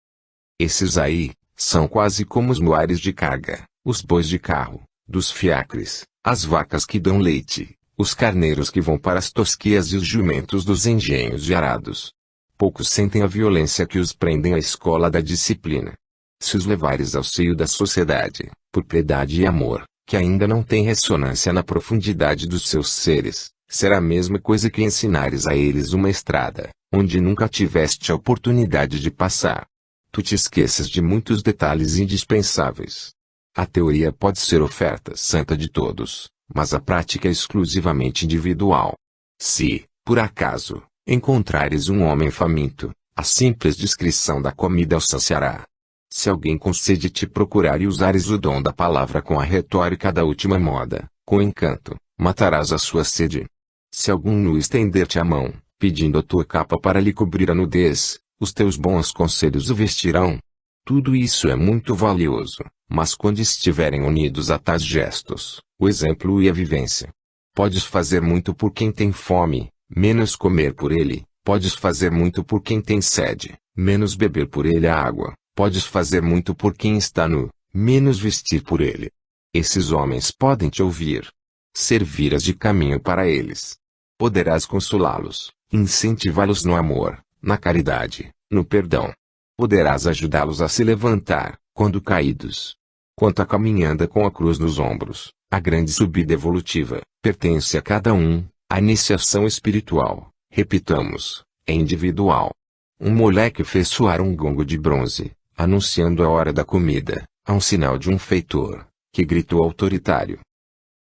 Speaker 1: esses aí, são quase como os muares de carga, os bois de carro, dos fiacres, as vacas que dão leite, os carneiros que vão para as tosquias e os jumentos dos engenhos de arados. Poucos sentem a violência que os prendem à escola da disciplina. Se os levares ao seio da sociedade, por piedade e amor, que ainda não tem ressonância na profundidade dos seus seres, será a mesma coisa que ensinares a eles uma estrada, onde nunca tiveste a oportunidade de passar. tu te esqueces de muitos detalhes indispensáveis. A teoria pode ser oferta santa de todos, mas a prática é exclusivamente individual. Se, por acaso, encontrares um homem faminto, a simples descrição da comida o saciará. Se alguém com sede te procurar e usares o dom da palavra com a retórica da última moda, com encanto, matarás a sua sede. Se algum nu estender-te a mão, pedindo a tua capa para lhe cobrir a nudez, os teus bons conselhos o vestirão. Tudo isso é muito valioso, mas quando estiverem unidos a tais gestos, o exemplo e a vivência. Podes fazer muito por quem tem fome, menos comer por ele. Podes fazer muito por quem tem sede, menos beber por ele a água. Podes fazer muito por quem está nu, menos vestir por ele. Esses homens podem te ouvir. Servirás de caminho para eles. Poderás consolá-los, incentivá-los no amor, na caridade, no perdão. Poderás ajudá-los a se levantar, quando caídos. Quanto à caminhada com a cruz nos ombros, a grande subida evolutiva, pertence a cada um. A iniciação espiritual, repitamos, é individual. Um moleque fez soar um gongo de bronze, anunciando a hora da comida, a um sinal de um feitor, que gritou autoritário: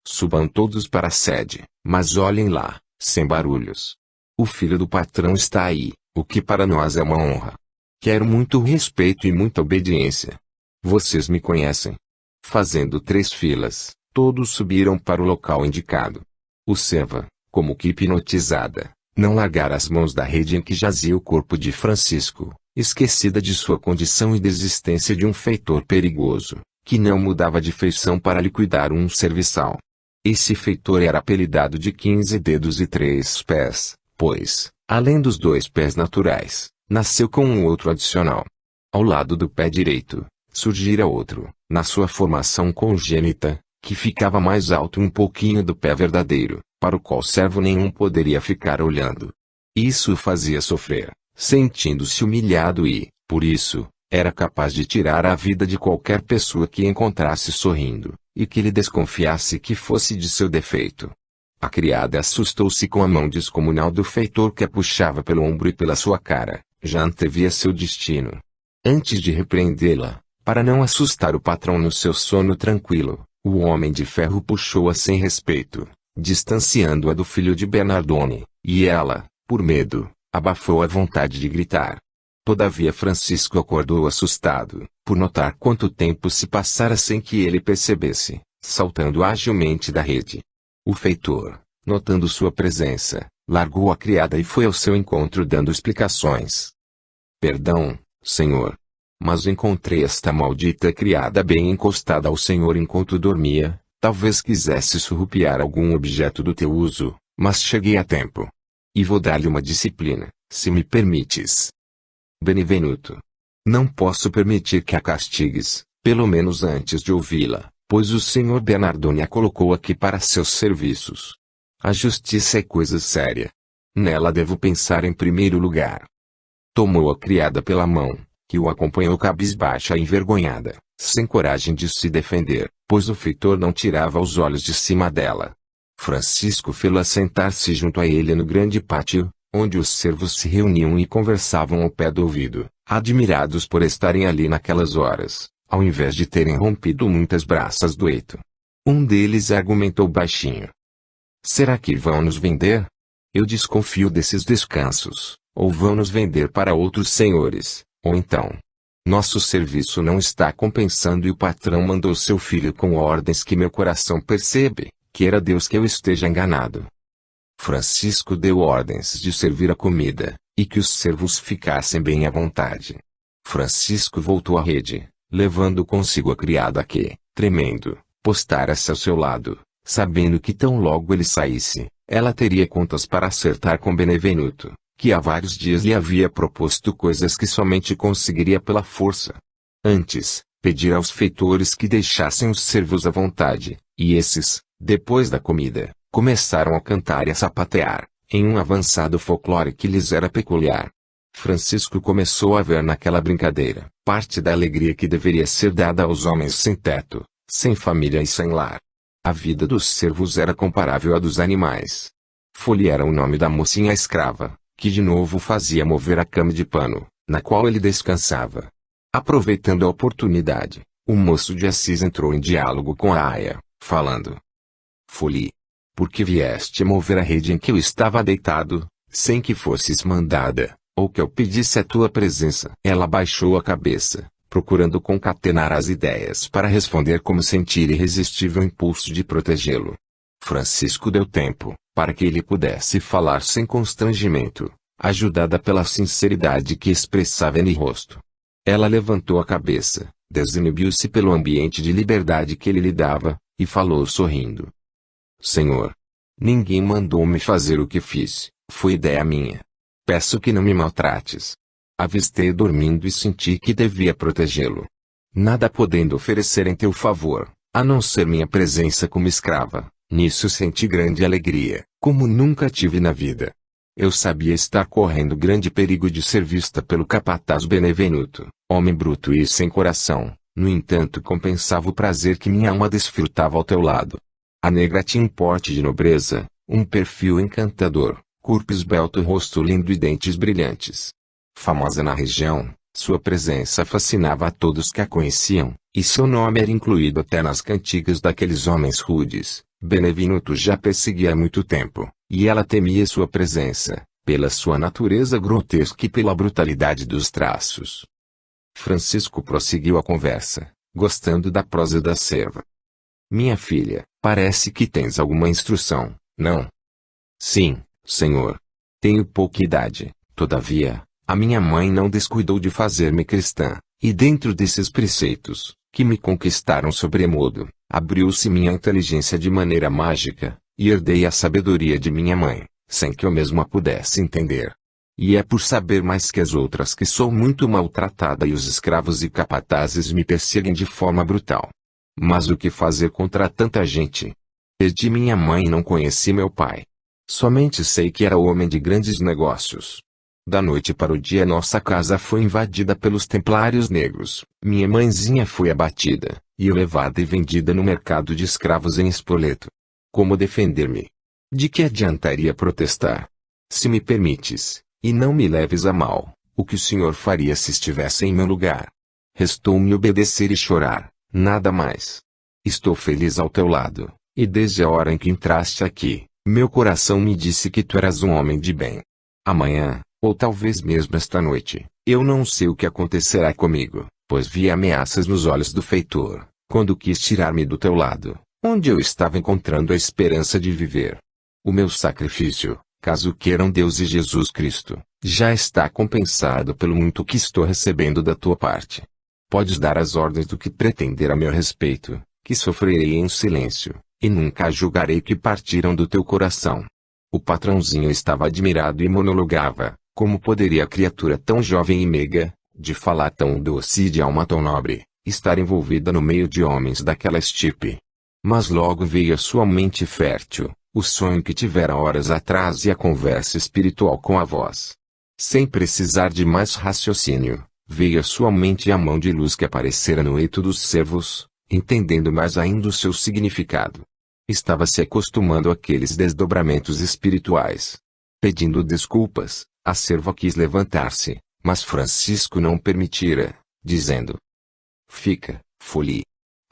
Speaker 1: subam todos para a sede, mas olhem lá, sem barulhos. O filho do patrão está aí, o que para nós é uma honra. Quero muito respeito e muita obediência. Vocês me conhecem. Fazendo 3 filas, todos subiram para o local indicado. O Seva, como que hipnotizada, não largara as mãos da rede em que jazia o corpo de Francisco, esquecida de sua condição e da existência de um feitor perigoso, que não mudava de feição para liquidar um serviçal. Esse feitor era apelidado de 15 dedos e 3 pés, pois, além dos 2 pés naturais, nasceu com um outro adicional. Ao lado do pé direito, surgira outro, na sua formação congênita, que ficava mais alto um pouquinho do pé verdadeiro, para o qual servo nenhum poderia ficar olhando. Isso o fazia sofrer, sentindo-se humilhado e, por isso, era capaz de tirar a vida de qualquer pessoa que encontrasse sorrindo, e que lhe desconfiasse que fosse de seu defeito. A criada assustou-se com a mão descomunal do feitor que a puxava pelo ombro e pela sua cara, já antevia seu destino. Antes de repreendê-la, para não assustar o patrão no seu sono tranquilo, o homem de ferro puxou-a sem respeito, distanciando-a do filho de Bernardone, e ela, por medo, abafou a vontade de gritar. Todavia Francisco acordou assustado, por notar quanto tempo se passara sem que ele percebesse, saltando agilmente da rede. O feitor, notando sua presença, largou a criada e foi ao seu encontro dando explicações. Perdão, senhor. Mas encontrei esta maldita criada bem encostada ao senhor enquanto dormia, talvez quisesse surrupiar algum objeto do teu uso, mas cheguei a tempo. E vou dar-lhe uma disciplina, se me permites. Benevenuto. Não posso permitir que a castigues, pelo menos antes de ouvi-la, pois o senhor Bernardone a colocou aqui para seus serviços. A justiça é coisa séria. Nela devo pensar em primeiro lugar. Tomou a criada pela mão, que o acompanhou cabisbaixa e envergonhada, sem coragem de se defender, pois o feitor não tirava os olhos de cima dela. Francisco fê-la sentar-se junto a ele no grande pátio, onde os servos se reuniam e conversavam ao pé do ouvido, admirados por estarem ali naquelas horas, ao invés de terem rompido muitas braças do eito. Um deles argumentou baixinho: será que vão nos vender? Eu desconfio desses descansos, ou vão nos vender para outros senhores, ou então, nosso serviço não está compensando e o patrão mandou seu filho com ordens que meu coração percebe, queira Deus que eu esteja enganado. Francisco deu ordens de servir a comida, e que os servos ficassem bem à vontade. Francisco voltou à rede, levando consigo a criada que, tremendo, postara-se ao seu lado, sabendo que tão logo ele saísse, ela teria contas para acertar com Benevenuto, que há vários dias lhe havia proposto coisas que somente conseguiria pela força. Antes, pedira aos feitores que deixassem os servos à vontade, e esses, depois da comida, começaram a cantar e a sapatear, em um avançado folclore que lhes era peculiar. Francisco começou a ver naquela brincadeira parte da alegria que deveria ser dada aos homens sem teto, sem família e sem lar. A vida dos servos era comparável à dos animais. Folie era o nome da mocinha escrava, que de novo fazia mover a cama de pano, na qual ele descansava. Aproveitando a oportunidade, o moço de Assis entrou em diálogo com a aia, falando: Folie, por que vieste mover a rede em que eu estava deitado, sem que fosses mandada, ou que eu pedisse a tua presença? Ela baixou a cabeça, procurando concatenar as ideias para responder como sentir irresistível impulso de protegê-lo. Francisco deu tempo, para que ele pudesse falar sem constrangimento, ajudada pela sinceridade que expressava no rosto. Ela levantou a cabeça, desinibiu-se pelo ambiente de liberdade que ele lhe dava, e falou sorrindo: Senhor, ninguém mandou-me fazer o que fiz, foi ideia minha. Peço que não me maltrates. Avistei dormindo e senti que devia protegê-lo. Nada podendo oferecer em teu favor, a não ser minha presença como escrava, nisso senti grande alegria, como nunca tive na vida. Eu sabia estar correndo grande perigo de ser vista pelo capataz Benevenuto, homem bruto e sem coração, no entanto compensava o prazer que minha alma desfrutava ao teu lado. A negra tinha um porte de nobreza, um perfil encantador, corpo esbelto, rosto lindo e dentes brilhantes. Famosa na região, sua presença fascinava a todos que a conheciam, e seu nome era incluído até nas cantigas daqueles homens rudes. Benevenuto já perseguia há muito tempo, e ela temia sua presença, pela sua natureza grotesca e pela brutalidade dos traços. Francisco prosseguiu a conversa, gostando da prosa da serva. Minha filha, parece que tens alguma instrução, não? Sim, senhor. Tenho pouca idade, todavia, a minha mãe não descuidou de fazer-me cristã, e dentro desses preceitos, que me conquistaram sobremodo, abriu-se minha inteligência de maneira mágica, e herdei a sabedoria de minha mãe, sem que eu mesmo a pudesse entender. E é por saber mais que as outras que sou muito maltratada e os escravos e capatazes me perseguem de forma brutal. Mas o que fazer contra tanta gente? Perdi minha mãe e não conheci meu pai. Somente sei que era homem de grandes negócios. Da noite para o dia nossa casa foi invadida pelos templários negros, minha mãezinha foi abatida, e eu levada e vendida no mercado de escravos em Spoleto. Como defender-me? De que adiantaria protestar? Se me permites, e não me leves a mal, o que o senhor faria se estivesse em meu lugar? Restou-me obedecer e chorar, nada mais. Estou feliz ao teu lado, e desde a hora em que entraste aqui, meu coração me disse que tu eras um homem de bem. Amanhã, ou talvez mesmo esta noite, eu não sei o que acontecerá comigo, pois vi ameaças nos olhos do feitor, quando quis tirar-me do teu lado, onde eu estava encontrando a esperança de viver. O meu sacrifício, caso queiram Deus e Jesus Cristo, já está compensado pelo muito que estou recebendo da tua parte. Podes dar as ordens do que pretender a meu respeito, que sofrerei em silêncio, e nunca julgarei que partiram do teu coração. O patrãozinho estava admirado e monologava: como poderia a criatura tão jovem e meiga, de falar tão doce e de alma tão nobre, estar envolvida no meio de homens daquela estirpe? Mas logo veio à sua mente fértil, o sonho que tivera horas atrás e a conversa espiritual com a voz. Sem precisar de mais raciocínio, veio à sua mente a mão de luz que aparecera no eito dos cervos, entendendo mais ainda o seu significado. Estava se acostumando àqueles desdobramentos espirituais. Pedindo desculpas, a serva quis levantar-se, mas Francisco não permitira, dizendo: Fica, Folie.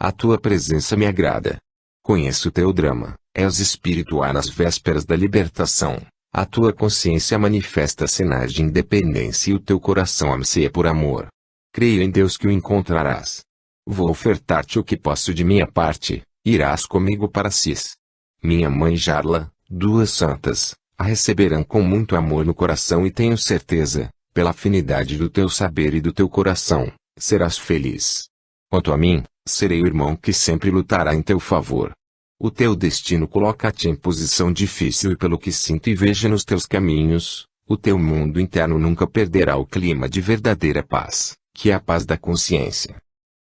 Speaker 1: A tua presença me agrada. Conheço o teu drama, és espiritual nas vésperas da libertação. A tua consciência manifesta sinais de independência e o teu coração anseia por amor. Creio em Deus que o encontrarás. Vou ofertar-te o que posso de minha parte, irás comigo para Assis. Minha mãe Jarla, duas santas, a receberão com muito amor no coração e tenho certeza, pela afinidade do teu saber e do teu coração, serás feliz. Quanto a mim, serei o irmão que sempre lutará em teu favor. O teu destino coloca-te em posição difícil e pelo que sinto e vejo nos teus caminhos, o teu mundo interno nunca perderá o clima de verdadeira paz, que é a paz da consciência.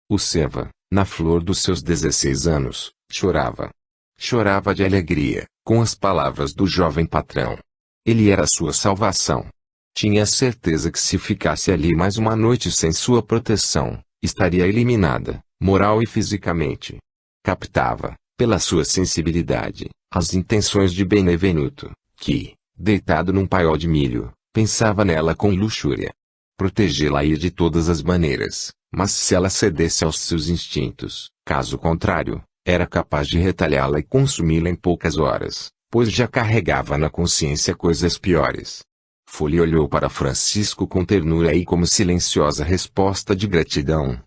Speaker 1: O Seva, na flor dos seus 16 anos, chorava. Chorava de alegria, com as palavras do jovem patrão. Ele era sua salvação. Tinha certeza que se ficasse ali mais uma noite sem sua proteção, estaria eliminada, moral e fisicamente. Captava, pela sua sensibilidade, as intenções de Benevenuto, que, deitado num paiol de milho, pensava nela com luxúria. protegê-la de todas as maneiras, mas se ela cedesse aos seus instintos, caso contrário, era capaz de retalhá-la e consumi-la em poucas horas, pois já carregava na consciência coisas piores. Folha olhou para Francisco com ternura e como silenciosa resposta de gratidão,